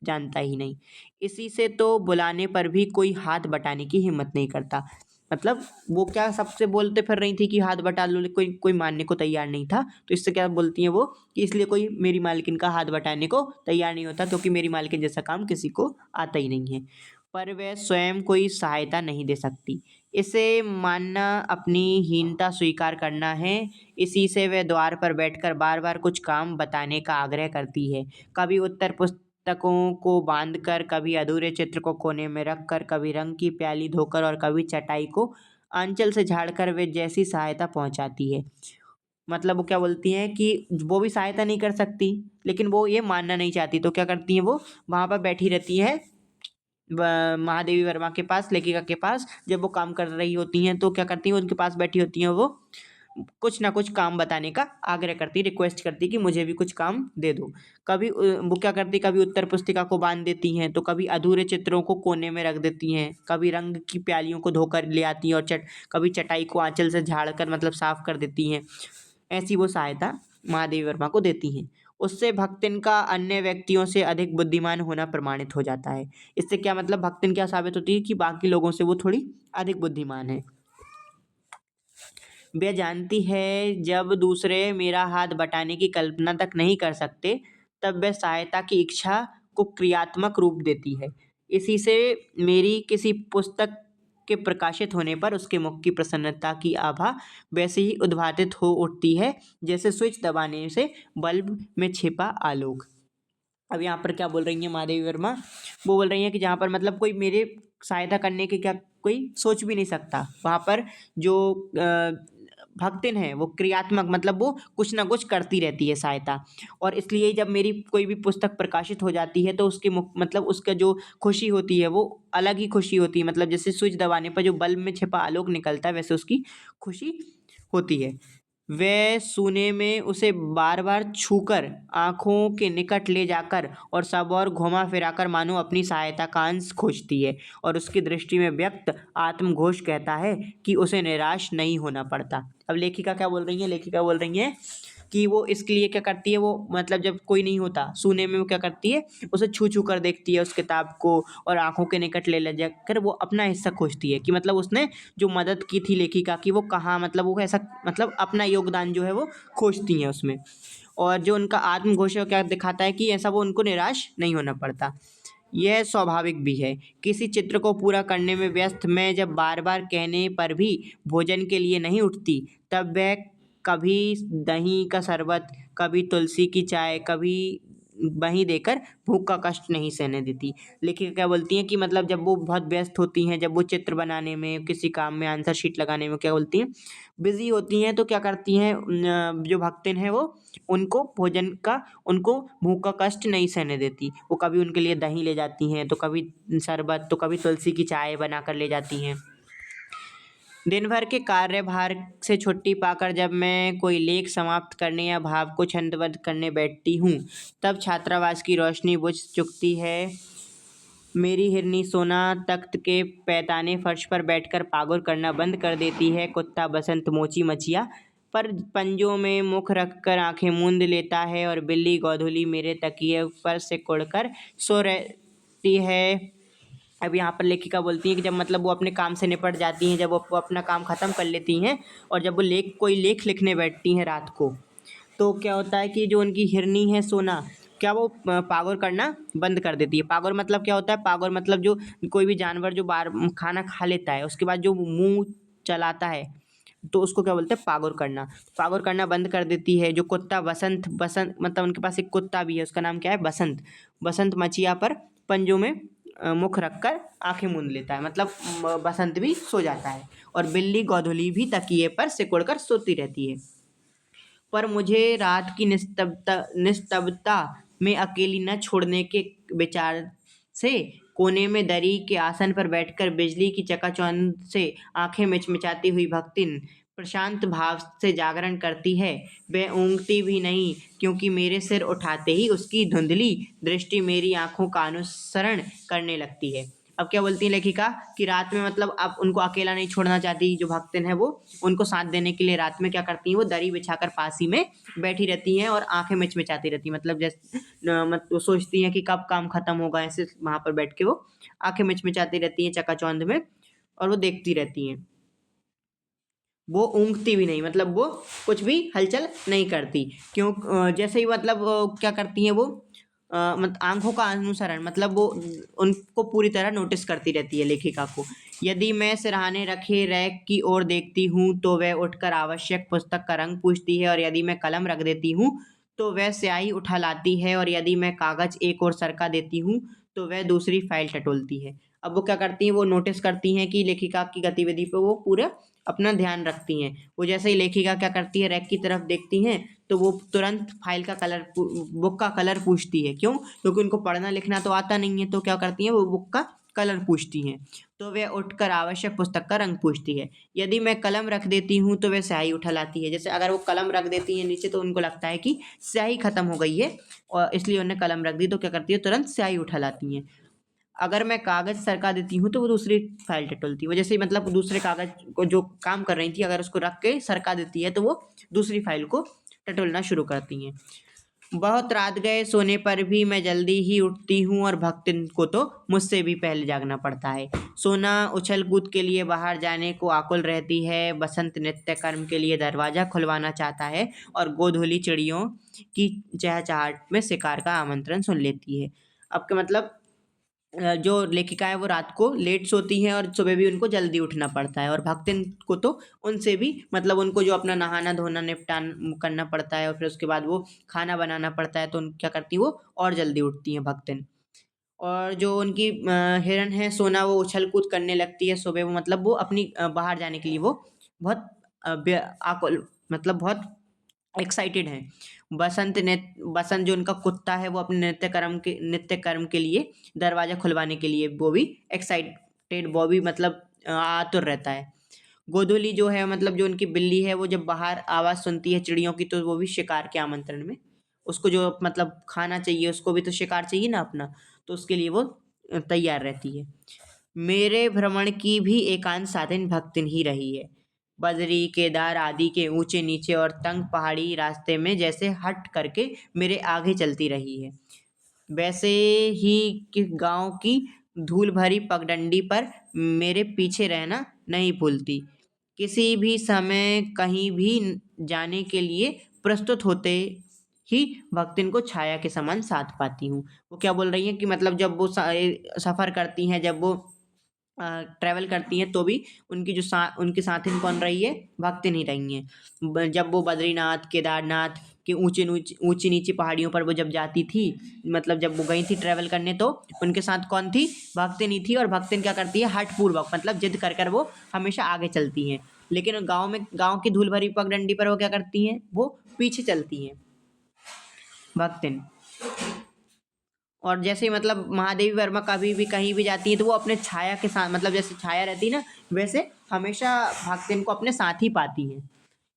जानता ही नहीं। इसी से तो बुलाने पर भी कोई हाथ बटाने की हिम्मत नहीं करता। मतलब वो क्या सबसे बोलते फिर रही थी कि हाथ बटा लो, कोई कोई मानने को तैयार नहीं था। तो इससे क्या बोलती हैं वो कि इसलिए कोई मेरी मालकिन का हाथ बटाने को तैयार नहीं होता, क्योंकि मेरी मालकिन जैसा काम किसी को आता ही नहीं है। पर वह स्वयं कोई सहायता नहीं दे सकती। इसे मानना अपनी हीनता स्वीकार करना है। इसी से वह द्वार पर बैठकर बार बार कुछ काम बताने का आग्रह करती है। कभी उत्तर पुस्तकों को बांधकर, कभी अधूरे चित्र को कोने में रखकर, कभी रंग की प्याली धोकर और कभी चटाई को आंचल से झाड़कर वे जैसी सहायता पहुंचाती है। मतलब वो क्या बोलती हैं कि वो भी सहायता नहीं कर सकती, लेकिन वो ये मानना नहीं चाहती, तो क्या करती हैं वो वहाँ पर बैठी रहती है महादेवी वर्मा के पास, लेखिका के पास। जब वो काम कर रही होती हैं तो क्या करती हैं, उनके पास बैठी होती हैं, वो कुछ ना कुछ काम बताने का आग्रह करती, रिक्वेस्ट करती कि मुझे भी कुछ काम दे दो। कभी वो क्या करती, कभी उत्तर पुस्तिका को बांध देती हैं, तो कभी अधूरे चित्रों को कोने में रख देती हैं, कभी रंग की प्यालियों को धोकर ले आती हैं और कभी चटाई को आंचल से झाड़कर मतलब साफ कर देती हैं। ऐसी वो सहायता महादेवी वर्मा को देती हैं। उससे भक्तिन का अन्य व्यक्तियों से अधिक बुद्धिमान होना प्रमाणित हो जाता है। इससे क्या मतलब भक्तिन क्या साबित होती है कि बाकी लोगों से वो थोड़ी अधिक बुद्धिमान है। वह जानती है जब दूसरे मेरा हाथ बटाने की कल्पना तक नहीं कर सकते, तब वह सहायता की इच्छा को क्रियात्मक रूप देती है। इसी से मेरी किसी पुस्तक के प्रकाशित होने पर उसके मुख की प्रसन्नता की आभा वैसे ही उद्भातित हो उठती है जैसे स्विच दबाने से बल्ब में छिपा आलोक। अब यहाँ पर क्या बोल रही हैं महादेवी वर्मा, वो बोल रही हैं कि जहाँ पर मतलब कोई मेरे सहायता करने की क्या कोई सोच भी नहीं सकता, वहाँ पर जो भक्तिन है वो क्रियात्मक मतलब वो कुछ ना कुछ करती रहती है सहायता। और इसलिए जब मेरी कोई भी पुस्तक प्रकाशित हो जाती है तो उसके मतलब उसका जो खुशी होती है वो अलग ही खुशी होती है। मतलब जैसे स्विच दबाने पर जो बल्ब में छिपा आलोक निकलता है, वैसे उसकी खुशी होती है। वह सूने में उसे बार बार छूकर, आँखों के निकट ले जाकर और सब और घुमा फिराकर मानो अपनी सहायता का अंश खोजती है। और उसकी दृष्टि में व्यक्त आत्मघोष कहता है कि उसे निराश नहीं होना पड़ता। अब लेखिका क्या बोल रही है, लेखिका बोल रही हैं कि वो इसके लिए क्या करती है, वो मतलब जब कोई नहीं होता सूने में वो क्या करती है, उसे छू छू कर देखती है उस किताब को, और आँखों के निकट ले जाकर वो अपना हिस्सा खोजती है कि मतलब उसने जो मदद की थी लेखिका की वो कहाँ, मतलब वो ऐसा मतलब अपना योगदान जो है वो खोजती हैं उसमें। और जो उनका आत्मघोष है वो क्या दिखाता है कि ऐसा वो उनको निराश नहीं होना पड़ता। यह स्वाभाविक भी है। किसी चित्र को पूरा करने में व्यस्त मैं जब बार बार कहने पर भी भोजन के लिए नहीं उठती, तब वह कभी दही का शरबत, कभी तुलसी की चाय, कभी वहीं देकर भूख का कष्ट नहीं सहने देती। लेकिन क्या बोलती हैं कि मतलब जब वो बहुत व्यस्त होती हैं, जब वो चित्र बनाने में, किसी काम में, आंसर शीट लगाने में क्या बोलती हैं, बिजी होती हैं, तो क्या करती हैं जो भक्तिन है वो उनको भोजन का, उनको भूख का कष्ट नहीं सहने देती। वो कभी उनके लिए दही ले जाती हैं, तो कभी शरबत, तो कभी तुलसी की चाय बना कर ले जाती हैं। दिन भर के कार्यभार से छुट्टी पाकर जब मैं कोई लेख समाप्त करने या भाव को छंदबद्ध करने बैठती हूँ, तब छात्रावास की रोशनी बुझ चुकती है। मेरी हिरनी सोना तख्त के पैताने फर्श पर बैठकर पागुर करना बंद कर देती है। कुत्ता बसंत मोची मचिया पर पंजों में मुख रखकर आंखें मूंद लेता है, और बिल्ली गोधूली मेरे तकिए पर से कुड़कर सो रहती है। अब यहाँ पर लेखिका बोलती है कि जब मतलब वो अपने काम से निपट जाती हैं, जब वो अपना काम ख़त्म कर लेती हैं और जब वो कोई लेख लिखने बैठती हैं रात को, तो क्या होता है कि जो उनकी हिरनी है सोना, क्या वो पागुर करना बंद कर देती है। पागुर मतलब क्या होता है, पागुर मतलब जो कोई भी जानवर जो बार खाना खा लेता है उसके बाद जो मुंह चलाता है, तो उसको क्या बोलते हैं, पागुर करना। पागुर करना बंद कर देती है। जो कुत्ता बसंत बसंत मतलब उनके पास एक कुत्ता भी है, उसका नाम क्या है, बसंत। बसंत मचिया पर पंजों में मुख रखकर आंखें मूंद लेता है, मतलब बसंत भी सो जाता है। और बिल्ली गोधूली भी तकिए पर सिकुड़कर सोती रहती है। पर मुझे रात की निस्तब्धता में अकेली न छोड़ने के विचार से कोने में दरी के आसन पर बैठकर बिजली की चकाचौंध से आंखें मिचमिचाती हुई भक्तिन प्रशांत भाव से जागरण करती है। वह ऊँघती भी नहीं, क्योंकि मेरे सिर उठाते ही उसकी धुंधली दृष्टि मेरी आंखों का अनुसरण करने लगती है। अब क्या बोलती है लेखिका कि रात में मतलब अब उनको अकेला नहीं छोड़ना चाहती, जो भक्तिन है वो उनको साथ देने के लिए रात में क्या करती हैं, वो दरी बिछाकर पास ही में बैठी रहती हैं और आंखें मिचमिचाती रहती हैं। मतलब जैसे मतलब वो सोचती हैं कि कब काम खत्म होगा, ऐसे वहां पर बैठ के वो आंखें मिचमिचाती रहती हैं चकाचौंध में, और वो देखती रहती हैं। वो ऊँघती भी नहीं, मतलब वो कुछ भी हलचल नहीं करती। क्यों जैसे ही मतलब क्या करती हैं वो आँखों का अनुसरण, मतलब वो उनको पूरी तरह नोटिस करती रहती है लेखिका को। यदि मैं सिरहाने रखे रैक की ओर देखती हूँ तो वह उठकर आवश्यक पुस्तक का रंग पूछती है, और यदि मैं कलम रख देती हूँ तो वह स्याही उठा लाती है, और यदि मैं कागज़ एक ओर सरका देती हूँ तो वह दूसरी फाइल टटोलती है। अब वो क्या करती हैं, वो नोटिस करती हैं कि लेखिका की गतिविधि पे वो पूरा अपना ध्यान रखती हैं। वो जैसे ही लेखिका क्या करती है, रैक की तरफ देखती हैं तो वो तुरंत फाइल का कलर बुक का कलर पूछती है। क्यों? क्योंकि उनको पढ़ना लिखना तो आता नहीं है, तो क्या करती हैं वो बुक का कलर पूछती हैं। तो वह उठकर आवश्यक पुस्तक का रंग पूछती है। यदि मैं कलम रख देती हूँ तो वह स्याही उठा लाती है। जैसे अगर वो कलम रख देती है नीचे तो उनको लगता है कि स्याही खत्म हो गई है, और इसलिए उन्हें कलम रख दी, तो क्या करती है तुरंत स्याही उठा लाती हैं। अगर मैं कागज़ सरका देती हूँ तो वो दूसरी फाइल टटोलती है। वो जैसे ही मतलब दूसरे कागज़ को जो काम कर रही थी अगर उसको रख के सरका देती है तो वो दूसरी फाइल को टटोलना शुरू करती हैं। बहुत रात गए सोने पर भी मैं जल्दी ही उठती हूँ, और भक्तिन को तो मुझसे भी पहले जागना पड़ता है। सोना उछल कूद के लिए बाहर जाने को आकुल रहती है, बसंत नृत्य कर्म के लिए दरवाज़ा खुलवाना चाहता है, और गोधूली चिड़ियों की चहचहाट में शिकार का आमंत्रण सुन लेती है। अब के मतलब जो लेखिका है वो रात को लेट सोती हैं और सुबह भी उनको जल्दी उठना पड़ता है, और भक्तिन को तो उनसे भी मतलब उनको जो अपना नहाना धोना निपटान करना पड़ता है, और फिर उसके बाद वो खाना बनाना पड़ता है, तो क्या करती हैं वो और जल्दी उठती हैं भक्तिन। और जो उनकी हिरन है सोना, वो उछल कूद करने लगती है सुबह, वो मतलब वो अपनी बाहर जाने के लिए वो बहुत आकुल, मतलब बहुत एक्साइटेड हैं। बसंत जो उनका कुत्ता है वो अपने नित्य कर्म के लिए दरवाज़ा खुलवाने के लिए वो भी एक्साइटेड, वो भी मतलब आतुर रहता है। गोधूली जो है मतलब जो उनकी बिल्ली है, वो जब बाहर आवाज़ सुनती है चिड़ियों की तो वो भी शिकार के आमंत्रण में, उसको जो मतलब खाना चाहिए, उसको भी तो शिकार चाहिए ना अपना, तो उसके लिए वो तैयार रहती है। मेरे भ्रमण की भी एकांत साधन भक्तिन ही रही है। बद्री, केदार आदि के ऊँचे नीचे और तंग पहाड़ी रास्ते में जैसे हट करके मेरे आगे चलती रही है, वैसे ही कि गाँव की धूल भरी पगडंडी पर मेरे पीछे रहना नहीं भूलती। किसी भी समय कहीं भी जाने के लिए प्रस्तुत होते ही भक्तिन को छाया के समान साथ पाती हूँ। वो क्या बोल रही हैं कि मतलब जब वो सफ़र करती हैं, जब वो ट्रैवल करती हैं तो भी उनकी जो उनकी साथिन कौन रही है, भक्तिन ही रही हैं। जब वो बद्रीनाथ, केदारनाथ की ऊंची नीची पहाड़ियों पर वो जब जाती थी, मतलब जब वो गई थी ट्रैवल करने, तो उनके साथ कौन थी, भक्तिन ही थी। और भक्तिन क्या करती है, हठ पूर्वक मतलब जिद कर कर वो हमेशा आगे चलती हैं, लेकिन गाँव की धूल भरी पगडंडी पर वो क्या करती हैं, वो पीछे चलती हैं भक्तिन। और जैसे ही मतलब महादेवी वर्मा कभी भी कहीं भी जाती हैं तो वो अपने छाया के साथ, मतलब जैसे छाया रहती है ना, वैसे हमेशा भक्तिन को अपने साथ ही पाती हैं।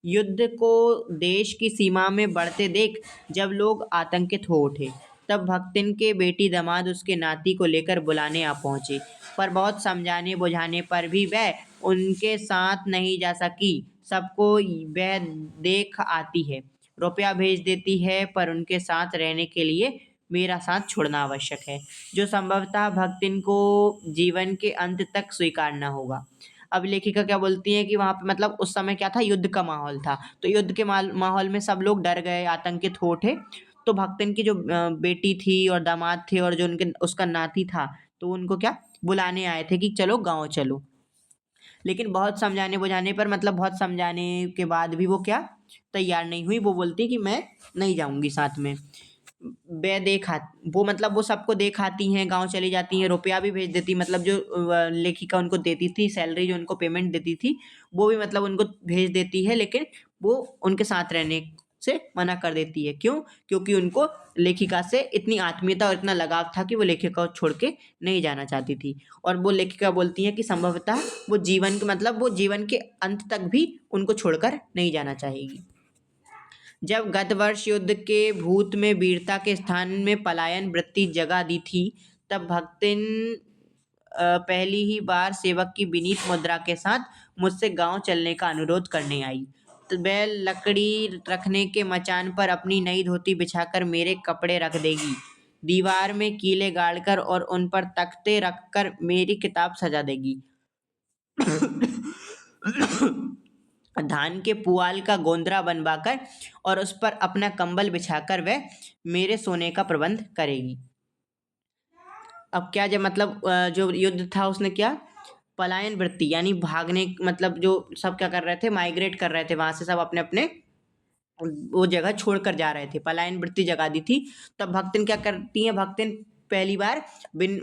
युद्ध को देश की सीमा में बढ़ते देख जब लोग आतंकित हो उठे, तब भक्तिन के बेटी दामाद उसके नाती को लेकर बुलाने आ पहुँचे, पर बहुत समझाने बुझाने पर भी वह उनके साथ नहीं जा सकी। सबको वह देख आती है, रुपया भेज देती है, पर उनके साथ रहने के लिए मेरा साथ छोड़ना आवश्यक है, जो संभवतः भक्तिन को जीवन के अंत तक स्वीकारना होगा। अब लेखिका क्या बोलती हैं कि वहाँ पे मतलब उस समय क्या था, युद्ध का माहौल था, तो युद्ध के माहौल में सब लोग डर गए, आतंकित हो उठे। तो भक्तिन की जो बेटी थी और दामाद थे और जो उनके उसका नाती था, तो उनको क्या बुलाने आए थे कि चलो गाँव चलो। लेकिन बहुत समझाने बुझाने पर, मतलब बहुत समझाने के बाद भी वो क्या तैयार नहीं हुई, वो बोलती कि मैं नहीं जाऊँगी साथ में। वे देखा वो मतलब वो सबको देखाती हैं, गाँव चली जाती हैं, रुपया भी भेज देती, मतलब जो लेखिका उनको देती थी सैलरी, जो उनको पेमेंट देती थी, वो भी मतलब उनको भेज देती है, लेकिन वो उनके साथ रहने से मना कर देती है। क्यों? क्योंकि उनको लेखिका से इतनी आत्मीयता और इतना लगाव था कि वो लेखिका को छोड़ के नहीं जाना चाहती थी। और वो लेखिका बोलती हैं कि संभवतः वो जीवन के मतलब वो जीवन के अंत तक भी उनको छोड़कर नहीं जाना चाहेगी। जब गत वर्ष युद्ध के भूत में वीरता के स्थान में पलायन वृत्ति जगा दी थी, तब भक्तिन पहली ही बार सेवक की विनीत मुद्रा के साथ मुझसे गांव चलने का अनुरोध करने आई। तो वह लकड़ी रखने के मचान पर अपनी नई धोती बिछाकर मेरे कपड़े रख देगी, दीवार में कीले गाड़कर और उन पर तख्ते रखकर मेरी किताब सजा देगी। धान के पुआल का गोंदरा बनवाकर और उस पर अपना कंबल बिछाकर वह मेरे सोने का प्रबंध करेगी। अब क्या, जब मतलब जो युद्ध था उसने क्या, पलायन वृत्ति यानी भागने, मतलब जो सब क्या कर रहे थे, माइग्रेट कर रहे थे वहां से, सब अपने अपने वो जगह छोड़कर जा रहे थे, पलायन वृत्ति जगा दी थी। तब भक्तिन क्या करती हैं, भक्तिन पहली बार बिन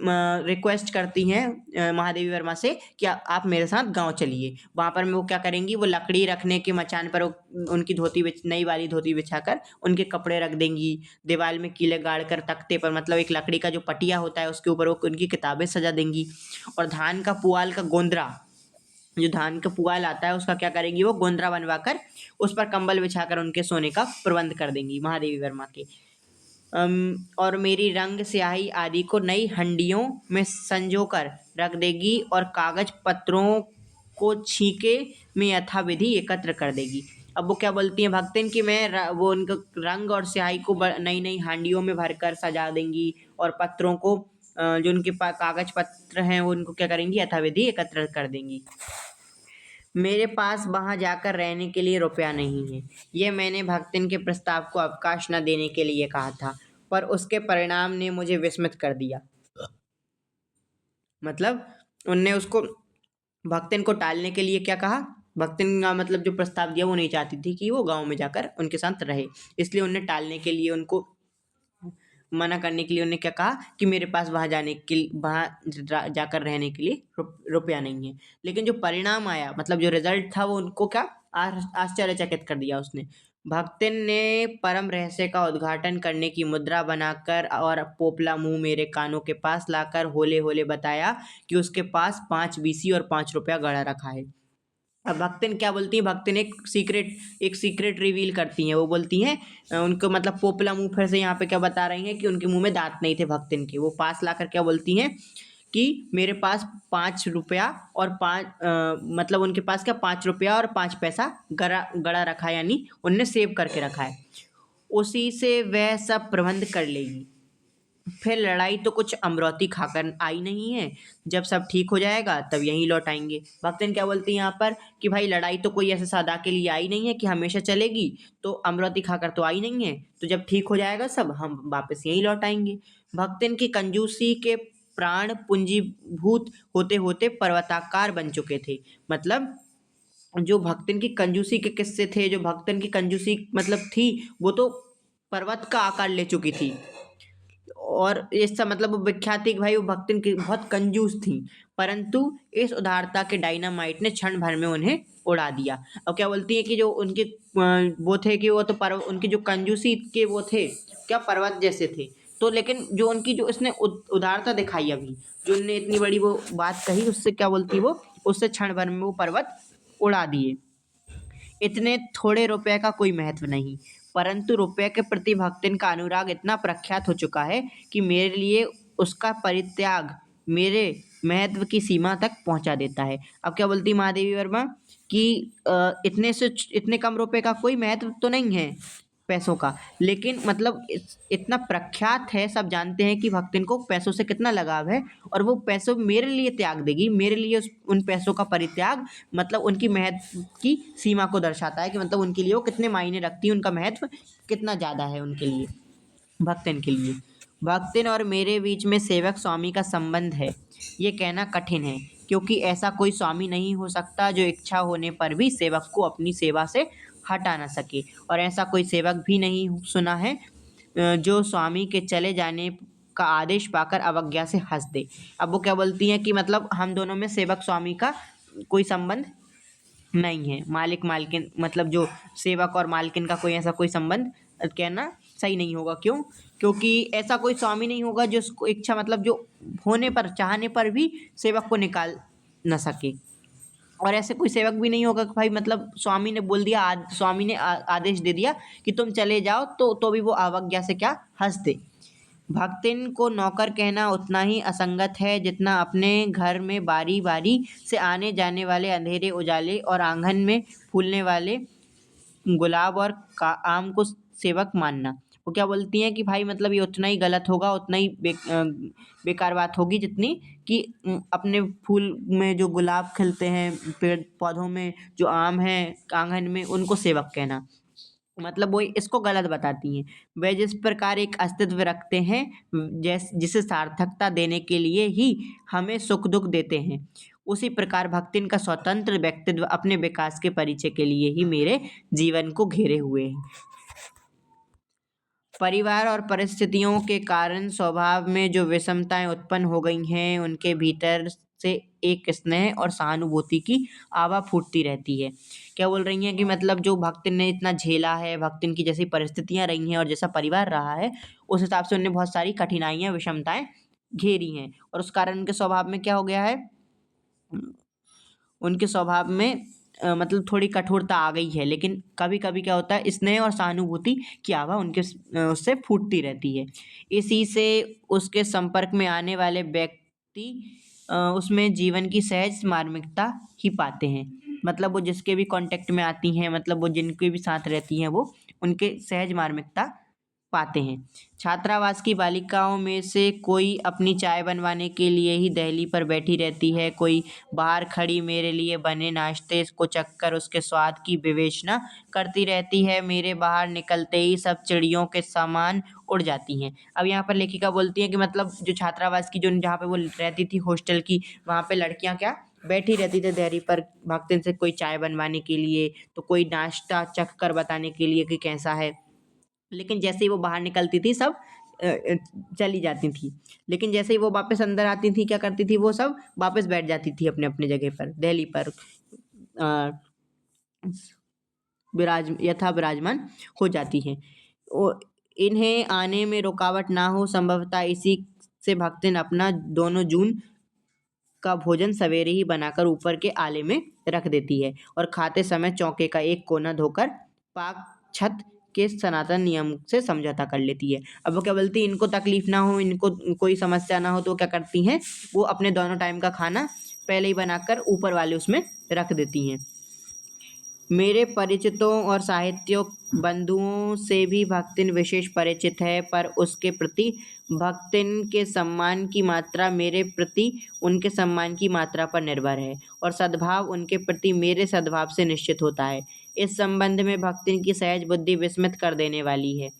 रिक्वेस्ट करती हैं महादेवी वर्मा से कि आप मेरे साथ गांव चलिए। वहाँ पर वो क्या करेंगी, वो लकड़ी रखने के मचान पर उनकी धोती नई वाली धोती बिछाकर उनके कपड़े रख देंगी, दीवार में कीले गाड़ कर तख्ते पर, मतलब एक लकड़ी का जो पटिया होता है उसके ऊपर वो उनकी किताबें सजा देंगी। और धान का पुआल का गोंदरा, जो धान का पुआल आता है उसका क्या करेंगी, वो गोंदरा बनवाकर उस पर कंबल बिछाकर उनके सोने का प्रबंध कर देंगी महादेवी वर्मा के। और मेरी रंग स्याही आदि को नई हंडियों में संजोकर रख देगी और कागज पत्रों को छीके में यथाविधि एकत्र कर देगी। अब वो क्या बोलती हैं भक्तिन कि वो उनका रंग और स्याही को नई नई हांडियों में भरकर सजा देंगी और पत्रों को जो उनके पास कागज पत्र हैं वो उनको क्या करेंगी, यथाविधि एकत्र कर देंगी। मेरे पास वहां जाकर रहने के लिए रुपया नहीं है, ये मैंने भक्तिन के प्रस्ताव को अवकाश न देने के लिए कहा था, पर उसके परिणाम ने मुझे विस्मित कर दिया। मतलब उनने उसको, भक्तिन को टालने के लिए क्या कहा, भक्तिन का मतलब जो प्रस्ताव दिया वो नहीं चाहती थी कि वो गांव में जाकर उनके साथ रहे, इसलिए उनने टालने के लिए, उनको मना करने के लिए उन्होंने क्या कहा कि मेरे पास वहाँ जाने के, वहाँ जाकर रहने के लिए रुपया नहीं है। लेकिन जो परिणाम आया, मतलब जो रिजल्ट था वो उनको क्या आश्चर्यचकित कर दिया उसने। भक्तिन ने परम रहस्य का उद्घाटन करने की मुद्रा बनाकर और पोपला मुंह मेरे कानों के पास लाकर होले होले बताया कि उसके पास 5 बीसी और 5 रुपया गड़ा रखा है। अब भक्तिन क्या बोलती हैं, भक्तिन एक सीक्रेट रिवील करती हैं। वो बोलती हैं उनको, मतलब पोपला मुंह फिर से यहाँ पे क्या बता रही हैं कि उनके मुंह में दांत नहीं थे भक्तिन के। वो पास लाकर क्या बोलती हैं कि मेरे पास 5 रुपया और 5 मतलब उनके पास क्या 5 रुपया और 5 पैसा गड़ा रखा है, यानी उनने सेव करके रखा है, उसी से वह सब प्रबंध कर लेगी। फिर लड़ाई तो कुछ अमरौती खाकर आई नहीं है, जब सब ठीक हो जाएगा तब यहीं लौट आएंगे। भक्तिन क्या बोलती है यहाँ पर कि भाई लड़ाई तो कोई ऐसे सदा के लिए आई नहीं है कि हमेशा चलेगी, तो अमरौती खाकर तो आई नहीं है, तो जब ठीक हो जाएगा सब हम वापस यहीं लौट आएंगे। भक्तिन की कंजूसी के प्राण पूंजीभूत होते होते पर्वताकार बन चुके थे। मतलब जो भक्तिन की कंजूसी के किस्से थे, जो भक्तिन की कंजूसी मतलब थी, वो तो पर्वत का आकार ले चुकी थी। और इसका मतलब वो विख्यात थी कि भाई वो भक्तिन की बहुत कंजूस थी, परंतु इस उदारता के डायनामाइट ने क्षण भर में उन्हें उड़ा दिया। अब क्या बोलती है कि जो उनके वो थे कि वो तो उनकी जो कंजूसी के वो थे क्या पर्वत जैसे थे, तो लेकिन जो उनकी जो इसने उदारता दिखाई, अभी जो उनने इतनी बड़ी वो बात कही, उससे क्या बोलती वो, उससे क्षण भर में वो पर्वत उड़ा दिए। इतने थोड़े रुपए का कोई महत्व नहीं, परंतु रुपए के प्रति भक्तिन का अनुराग इतना प्रख्यात हो चुका है कि मेरे लिए उसका परित्याग मेरे महत्व की सीमा तक पहुंचा देता है। अब क्या बोलती महादेवी वर्मा कि इतने कम रुपए का कोई महत्व तो नहीं है पैसों का, लेकिन मतलब इतना प्रख्यात है, सब जानते हैं कि भक्तिन को पैसों से कितना लगाव है, और वो पैसों मेरे लिए त्याग देगी, मेरे लिए उन पैसों का परित्याग मतलब उनकी महत्व की सीमा को दर्शाता है कि मतलब उनके लिए वो कितने मायने रखती है, उनका महत्व कितना ज़्यादा है उनके लिए, भक्तिन के लिए। भक्तिन और मेरे बीच में सेवक स्वामी का संबंध है, ये कहना कठिन है, क्योंकि ऐसा कोई स्वामी नहीं हो सकता जो इच्छा होने पर भी सेवक को अपनी सेवा से हटा ना सके, और ऐसा कोई सेवक भी नहीं सुना है जो स्वामी के चले जाने का आदेश पाकर अवज्ञा से हंस दे। अब वो क्या बोलती हैं कि मतलब हम दोनों में सेवक स्वामी का कोई संबंध नहीं है, मालिक मालकिन, मतलब जो सेवक और मालकिन का कोई ऐसा कोई संबंध कहना सही नहीं होगा। क्यों? क्योंकि ऐसा कोई स्वामी नहीं होगा जो उसको इच्छा, मतलब जो होने पर, चाहने पर भी सेवक को निकाल न सके, और ऐसे कोई सेवक भी नहीं होगा कि भाई मतलब स्वामी ने बोल दिया, स्वामी ने आदेश दे दिया कि तुम चले जाओ, तो भी वो अवज्ञा से क्या हंस दे। भक्तिन को नौकर कहना उतना ही असंगत है जितना अपने घर में बारी बारी से आने जाने वाले अंधेरे उजाले और आंगन में फूलने वाले गुलाब और आम को सेवक मानना। वो क्या बोलती हैं कि भाई मतलब ये उतना ही गलत होगा, उतना ही बेकार बात होगी जितनी कि अपने फूल में जो गुलाब खिलते हैं, पेड़ पौधों में जो आम है आंगन में, उनको सेवक कहना। मतलब वो इसको गलत बताती हैं। वे जिस प्रकार एक अस्तित्व रखते हैं जिसे सार्थकता देने के लिए ही हमें सुख दुख देते हैं, उसी प्रकार भक्तिन का स्वतंत्र व्यक्तित्व अपने विकास के परिचय के लिए ही मेरे जीवन को घेरे हुए है। परिवार और परिस्थितियों के कारण स्वभाव में जो विषमताएं उत्पन्न हो गई हैं, उनके भीतर से एक स्नेह और सहानुभूति की आभा फूटती रहती है। क्या बोल रही हैं कि मतलब जो भक्तिन ने इतना झेला है, भक्तिन की जैसी परिस्थितियां रही हैं और जैसा परिवार रहा है, उस हिसाब से उन्हें बहुत सारी कठिनाइयां, विषमताएं घेरी हैं और उस कारण उनके स्वभाव में क्या हो गया है, उनके स्वभाव में मतलब थोड़ी कठोरता आ गई है। लेकिन कभी कभी क्या होता है, स्नेह और सहानुभूति की आभा उनके उससे फूटती रहती है। इसी से उसके संपर्क में आने वाले व्यक्ति उसमें जीवन की सहज मार्मिकता ही पाते हैं। मतलब वो जिसके भी कांटेक्ट में आती हैं, मतलब वो जिनके भी साथ रहती हैं, वो उनके सहज मार्मिकता पाते हैं। छात्रावास की बालिकाओं में से कोई अपनी चाय बनवाने के लिए ही दहली पर बैठी रहती है, कोई बाहर खड़ी मेरे लिए बने नाश्ते को चखकर उसके स्वाद की विवेचना करती रहती है। मेरे बाहर निकलते ही सब चिड़ियों के समान उड़ जाती हैं। अब यहाँ पर लेखिका बोलती है कि मतलब जो छात्रावास की, जो जहाँ पे वो रहती थी हॉस्टल की, वहाँ पे लड़कियाँ क्या बैठी रहती थी दहली पर भक्तिन से कोई चाय बनवाने के लिए, तो कोई नाश्ता चख कर बताने के लिए कि कैसा है। लेकिन जैसे ही वो बाहर निकलती थी सब चली जाती थी। लेकिन जैसे ही वो वापस अंदर आती थी, क्या करती थी, वो सब वापस बैठ जाती थी अपने अपने जगह पर, दहली पर विराजमान हो जाती हैं। ओ इन्हें आने में रुकावट ना हो, संभवतः इसी से भक्तिन अपना दोनों जून का भोजन सवेरे ही बनाकर ऊपर के आले में रख देती है और खाते समय चौके का एक कोना धोकर पाक छत के सनातन नियम से समझौता कर लेती है। अब वो क्या बोलती है, इनको तकलीफ ना हो, इनको कोई समस्या ना हो, तो क्या करती हैं, वो अपने दोनों टाइम का खाना पहले ही बनाकर ऊपर वाले उसमें रख देती हैं। मेरे परिचितों और साहित्यिक बंधुओं से भी भक्तिन विशेष परिचित है, पर उसके प्रति भक्तिन के सम्मान की मात्रा मेरे प्रति उनके सम्मान की मात्रा पर निर्भर है और सद्भाव उनके प्रति मेरे सद्भाव से निश्चित होता है। इस संबंध में भक्तिन की सहज बुद्धि विस्मित कर देने वाली है।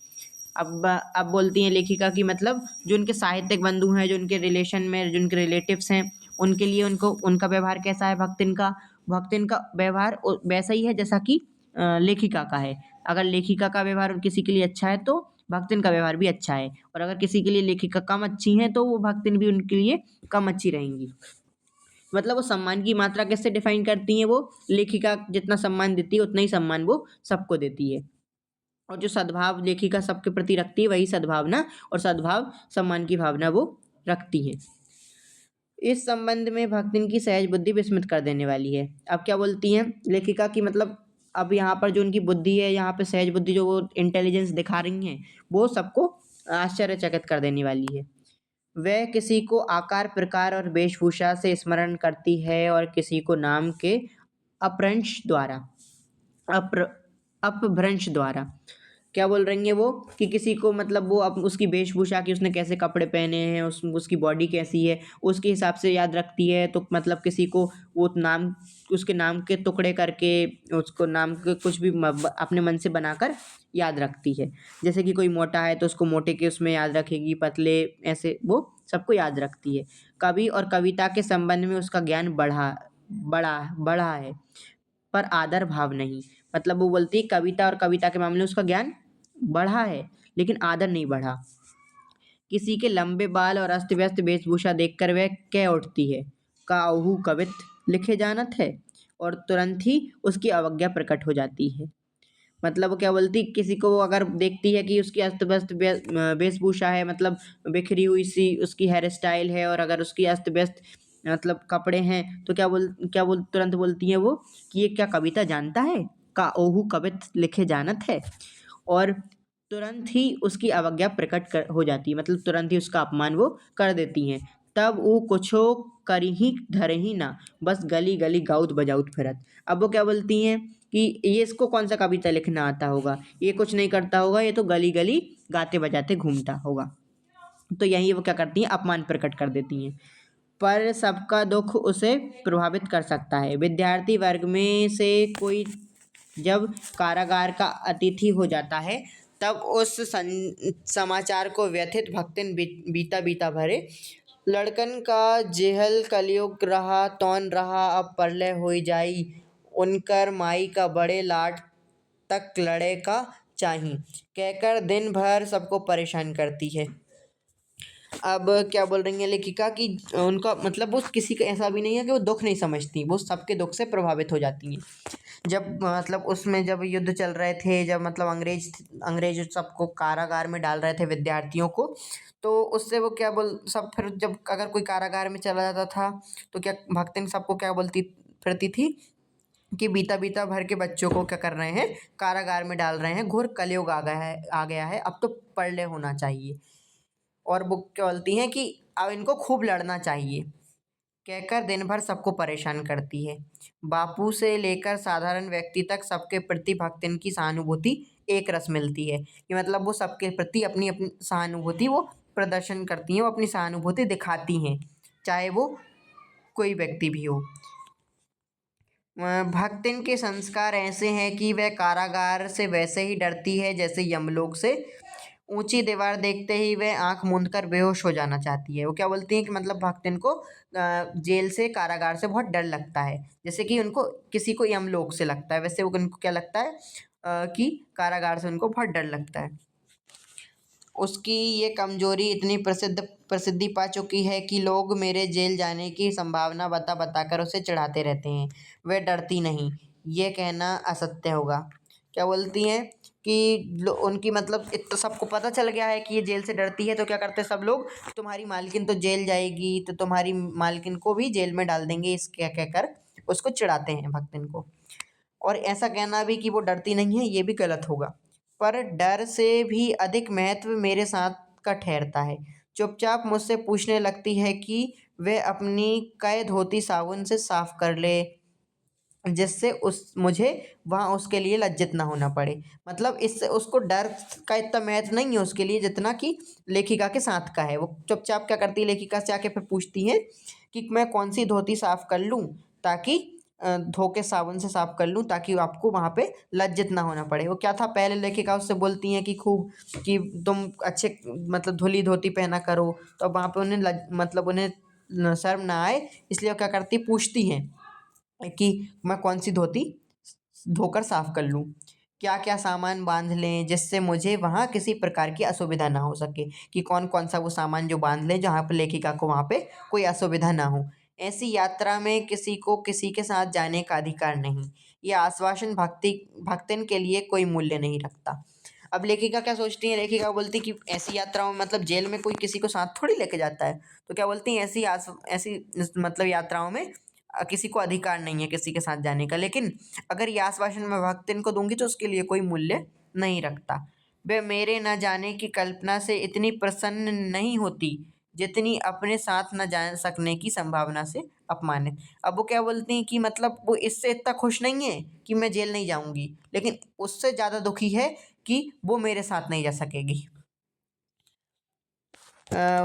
अब बोलती हैं लेखिका कि मतलब जो उनके साहित्यिक बंधु हैं, जो उनके रिलेशन में, जो उनके रिलेटिव्स हैं, उनके लिए उनको उनका व्यवहार कैसा है, भक्तिन का व्यवहार वैसा ही है जैसा कि लेखिका का है। अगर लेखिका का व्यवहार किसी के लिए अच्छा है तो भक्तिन का व्यवहार भी अच्छा है, और अगर किसी के लिए लेखिका कम अच्छी हैं तो वो भक्तिन भी उनके लिए कम अच्छी रहेंगी। मतलब वो सम्मान की मात्रा कैसे डिफाइन करती हैं, वो लेखिका जितना सम्मान देती है उतना ही सम्मान वो सबको देती है, और जो सद्भाव लेखिका सबके प्रति रखती है वही सद्भावना और सद्भाव सम्मान की भावना वो रखती है। इस संबंध में भक्तिन की सहज बुद्धि विस्मित कर देने वाली है। अब क्या बोलती हैं लेखिका की मतलब अब यहाँ पर जो उनकी बुद्धि है, यहाँ पे सहज बुद्धि जो वो इंटेलिजेंस दिखा रही हैं, वो सबको आश्चर्यचकित कर देने वाली है। वह किसी को आकार प्रकार और वेशभूषा से स्मरण करती है और किसी को नाम के अपभ्रंश द्वारा अप्र अपभ्रंश द्वारा। क्या बोल रही हैं वो कि किसी को मतलब वो उसकी वेशभूषा की, उसने कैसे कपड़े पहने हैं, उसकी बॉडी कैसी है, उसके हिसाब से याद रखती है। तो मतलब किसी को वो नाम, उसके नाम के टुकड़े करके उसको नाम के कुछ भी अपने मन से बनाकर याद रखती है। जैसे कि कोई मोटा है तो उसको मोटे के उसमें याद रखेगी, पतले ऐसे वो सबको याद रखती है। कवि और कविता के संबंध में उसका ज्ञान बढ़ा बढ़ा है, पर आदर भाव नहीं। मतलब वो बोलती है कविता और कविता के मामले में उसका ज्ञान बढ़ा है लेकिन आदर नहीं बढ़ा। किसी के लंबे बाल और अस्त व्यस्त वेशभूषा देखकर वह कह उठती है, काहू कवित लिखे जानत है, और तुरंत ही उसकी अवज्ञा प्रकट हो जाती है। मतलब वो क्या बोलती, किसी को वो अगर देखती है कि उसकी अस्त व्यस्त वेशभूषा है, मतलब बिखरी हुई सी उसकी हेयर स्टाइल है, और अगर उसकी अस्त व्यस्त मतलब कपड़े हैं, तो क्या बोल तुरंत बोलती है वो कि ये क्या कविता जानता है, का ओहू कवित लिखे जानत है। और तुरंत ही उसकी अवज्ञा प्रकट कर हो जाती है, मतलब तुरंत ही उसका अपमान वो कर देती हैं। तब वो कुछो करही धरही ना, बस गली गली गाउत बजाउत फिरत। अब वो क्या बोलती हैं कि ये इसको कौन सा कविता लिखना आता होगा, ये कुछ नहीं करता होगा, ये तो गली गली गाते बजाते घूमता होगा। तो यही वो क्या करती हैं, अपमान प्रकट कर देती हैं। पर सबका दुख उसे प्रभावित कर सकता है। विद्यार्थी वर्ग में से कोई जब कारागार का अतिथि हो जाता है, तब उस समाचार को व्यथित भक्तिन बीता बीता भरे। लड़कन का जेहल कलयुग रहा तौन रहा, अब परलय होई जाई, उनकर माई का बड़े लाट तक लड़े का चाही, कहकर दिन भर सबको परेशान करती है। अब क्या बोल रही हैं लेखिका कि उनका मतलब वो किसी का ऐसा भी नहीं है कि वो दुख नहीं समझती, वो सबके दुख से प्रभावित हो जाती हैं। जब मतलब उसमें जब युद्ध चल रहे थे, जब मतलब अंग्रेज सबको कारागार में डाल रहे थे विद्यार्थियों को, तो उससे वो क्या बोल सब फिर जब अगर कोई कारागार में चला जाता था तो क्या भक्तिन सबको क्या बोलती फिरती थी कि बीता बीता भर के बच्चों को क्या कर रहे हैं, कारागार में डाल रहे हैं, घोर कलयुग आ गया है, अब तो पढ़ ले होना चाहिए। और वो क्या बोलती हैं कि अब इनको खूब लड़ना चाहिए, कहकर दिन भर सबको परेशान करती है। बापू से लेकर साधारण व्यक्ति तक सबके प्रति भक्तिन की सहानुभूति एक रस मिलती है, कि मतलब वो सबके प्रति अपनी अपनी सहानुभूति वो प्रदर्शन करती हैं, वो अपनी सहानुभूति दिखाती हैं, चाहे वो कोई व्यक्ति भी हो। भक्तिन के संस्कार ऐसे हैं कि वह कारागार से वैसे ही डरती है जैसे यमलोक से। ऊंची दीवार देखते ही वह आंख मूंद कर बेहोश हो जाना चाहती है। वो क्या बोलती हैं कि मतलब भक्तिन को जेल से कारागार से बहुत डर लगता है, जैसे कि उनको किसी को यमलोक से लगता है, वैसे वो उनको क्या लगता है कि कारागार से उनको बहुत डर लगता है। उसकी ये कमजोरी इतनी प्रसिद्धि पा चुकी है कि लोग मेरे जेल जाने की संभावना बता बताकर उसे चिढ़ाते रहते हैं। वह डरती नहीं, ये कहना असत्य होगा। क्या बोलती हैं कि उनकी मतलब तो सबको पता चल गया है कि ये जेल से डरती है, तो क्या करते हैं सब लोग, तुम्हारी मालकिन तो जेल जाएगी तो तुम्हारी मालकिन को भी जेल में डाल देंगे, इस क्या कहकर उसको चिढ़ाते हैं भक्तिन को। और ऐसा कहना भी कि वो डरती नहीं है, ये भी गलत होगा। पर डर से भी अधिक महत्व मेरे साथ का ठहरता है। चुपचाप मुझसे पूछने लगती है कि वह अपनी कै धोती साबुन से साफ कर ले, जिससे उस मुझे वहाँ उसके लिए लज्जित ना होना पड़े। मतलब इससे उसको डर का इतना महत्व नहीं है उसके लिए जितना कि लेखिका के साथ का है। वो चुपचाप क्या करती है, लेखिका से आके फिर पूछती हैं कि मैं कौन सी धोती साफ कर लूँ, ताकि धो के साबुन से साफ कर लूँ, ताकि आपको वहाँ पे लज्जित ना होना पड़े। वो क्या था, पहले लेखिका उससे बोलती हैं कि खूब कि तुम अच्छे मतलब धुली धोती पहना करो, तो अब वहाँ पे उन्हें मतलब उन्हें शर्म ना आए, इसलिए वो क्या करती पूछती हैं कि मैं कौन सी धोती धोकर साफ कर लूँ, क्या क्या सामान बांध लें जिससे मुझे वहाँ किसी प्रकार की असुविधा ना हो सके, कि कौन कौन सा वो सामान जो बांध लें जहाँ पे लेखिका को वहाँ पे कोई असुविधा ना हो। ऐसी यात्रा में किसी को किसी के साथ जाने का अधिकार नहीं। ये आश्वासन भक्तिन के लिए कोई मूल्य नहीं रखता। अब लेखिका क्या सोचती है, लेखिका बोलती कि ऐसी यात्राओं में मतलब जेल में कोई किसी को साथ थोड़ी लेके जाता है, तो क्या बोलती हैं ऐसी मतलब यात्राओं में किसी को अधिकार नहीं है किसी के साथ जाने का, लेकिन अगर ये आश्वासन मैं भक्तिन को दूंगी तो उसके लिए कोई मूल्य नहीं रखता। वह मेरे न जाने की कल्पना से इतनी प्रसन्न नहीं होती जितनी अपने साथ न जा सकने की संभावना से अपमानित। अब वो क्या बोलती हैं कि मतलब वो इससे इतना खुश नहीं है कि मैं जेल नहीं जाऊंगी, लेकिन उससे ज़्यादा दुखी है कि वो मेरे साथ नहीं जा सकेगी।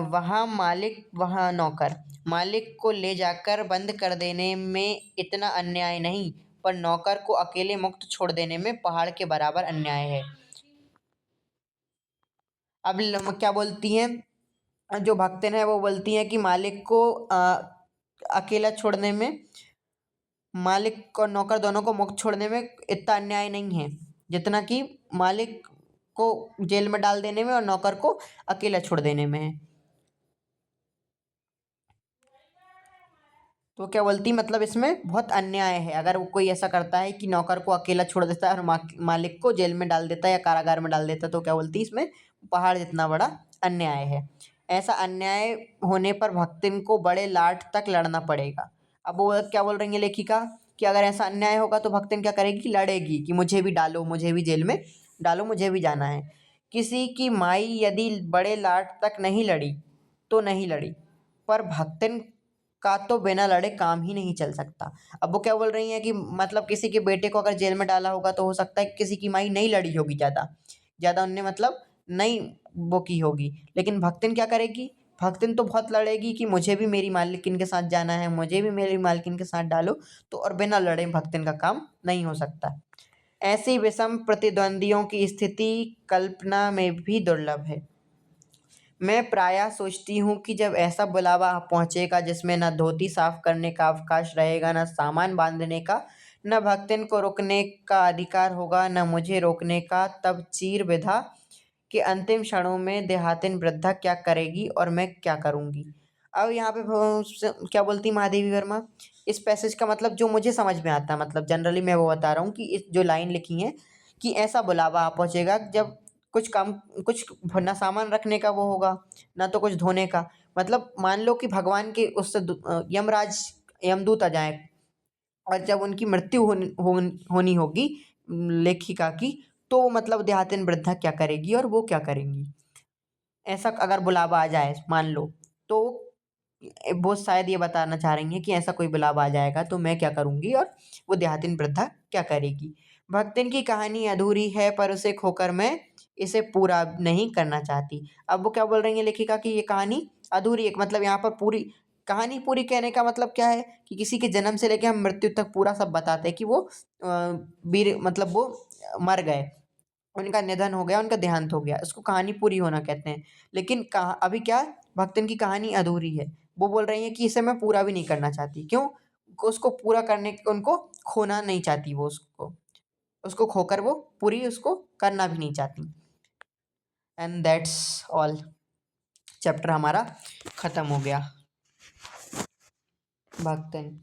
वहाँ मालिक वहाँ नौकर, मालिक को ले जाकर बंद कर देने में इतना अन्याय नहीं, पर नौकर को अकेले मुक्त छोड़ देने में पहाड़ के बराबर अन्याय है। अब क्या बोलती हैं, जो भक्तिन है वो बोलती हैं कि मालिक को अकेला छोड़ने में, मालिक और नौकर दोनों को मुक्त छोड़ने में इतना अन्याय नहीं है जितना कि मालिक को जेल में डाल देने में और नौकर को अकेला छोड़ देने में है। तो क्या बोलती मतलब इसमें बहुत अन्याय है, अगर वो कोई ऐसा करता है कि नौकर को अकेला छोड़ देता है और मालिक को जेल में डाल देता है या कारागार में डाल देता है, तो क्या बोलती इसमें पहाड़ जितना बड़ा अन्याय है। ऐसा अन्याय होने पर भक्तिन को बड़े लाट तक लड़ना पड़ेगा। अब वो क्या बोल रही है लेखिका कि अगर ऐसा अन्याय होगा तो भक्तिन क्या करेगी, लड़ेगी कि मुझे भी डालो, मुझे भी जेल में डालो, मुझे भी जाना है। किसी की माई यदि बड़े लाट तक नहीं लड़ी तो नहीं लड़ी, पर भक्तन का तो बिना लड़े काम ही नहीं चल सकता। अब वो क्या बोल रही हैं कि मतलब किसी के बेटे को अगर जेल में डाला होगा तो हो सकता है कि किसी की माई नहीं लड़ी होगी ज़्यादा, ज़्यादा उनने मतलब नहीं वो की होगी, लेकिन भक्तन क्या करेगी, भक्तन तो बहुत लड़ेगी कि मुझे भी मेरी मालकिन के साथ जाना है, मुझे भी मेरी मालकिन के साथ डालो, तो और बिना लड़े भक्तन का काम नहीं हो सकता। ऐसी विषम प्रतिद्वंदियों की स्थिति कल्पना में भी दुर्लभ है। मैं प्रायः सोचती हूँ कि जब ऐसा बुलावा पहुँचेगा जिसमें न धोती साफ करने का अवकाश रहेगा, न सामान बांधने का, न भक्तन को रुकने का अधिकार होगा, न मुझे रोकने का, तब चीर विधा के अंतिम क्षणों में देहातिन वृद्धा क्या करेगी और मैं क्या करूँगी। अब यहाँ पे क्या बोलती महादेवी वर्मा, इस पैसेज का मतलब जो मुझे समझ में आता है, मतलब जनरली मैं वो बता रहा हूँ कि इस जो लाइन लिखी है कि ऐसा बुलावा आ पहुँचेगा जब कुछ काम, कुछ ना सामान रखने का वो होगा, ना तो कुछ धोने का। मतलब मान लो कि भगवान के उससे यमराज, यमदूत आ जाएँ और जब उनकी मृत्यु होनी होगी लेखिका की, तो मतलब देहातिन वृद्धा क्या करेगी और वो क्या करेंगी। ऐसा अगर बुलावा आ जाए मान लो, तो वो शायद ये बताना चाह रही हैं कि ऐसा कोई बुलावा आ जाएगा तो मैं क्या करूँगी और वो देहातिन वृद्धा क्या करेगी। भक्तिन की कहानी अधूरी है पर उसे खोकर मैं इसे पूरा नहीं करना चाहती। अब वो क्या बोल रही हैं लेखिका कि ये कहानी अधूरी है, मतलब यहाँ पर पूरी कहानी, पूरी कहने का मतलब क्या है कि किसी के जन्म से लेके हम मृत्यु तक पूरा सब बताते हैं कि वो वीर मतलब वो मर गए, उनका निधन हो गया, उनका देहांत हो गया, इसको कहानी पूरी होना कहते हैं। लेकिन कहा अभी क्या, भक्तन की कहानी अधूरी है। वो बोल रही हैं कि इसे मैं पूरा भी नहीं करना चाहती। क्यों? उसको पूरा करने उनको खोना नहीं चाहती वो उसको। उसको खोकर वो पूरी उसको करना भी नहीं चाहती। And that's all. चैप्टर हमारा खत्म हो गया। भक्तन।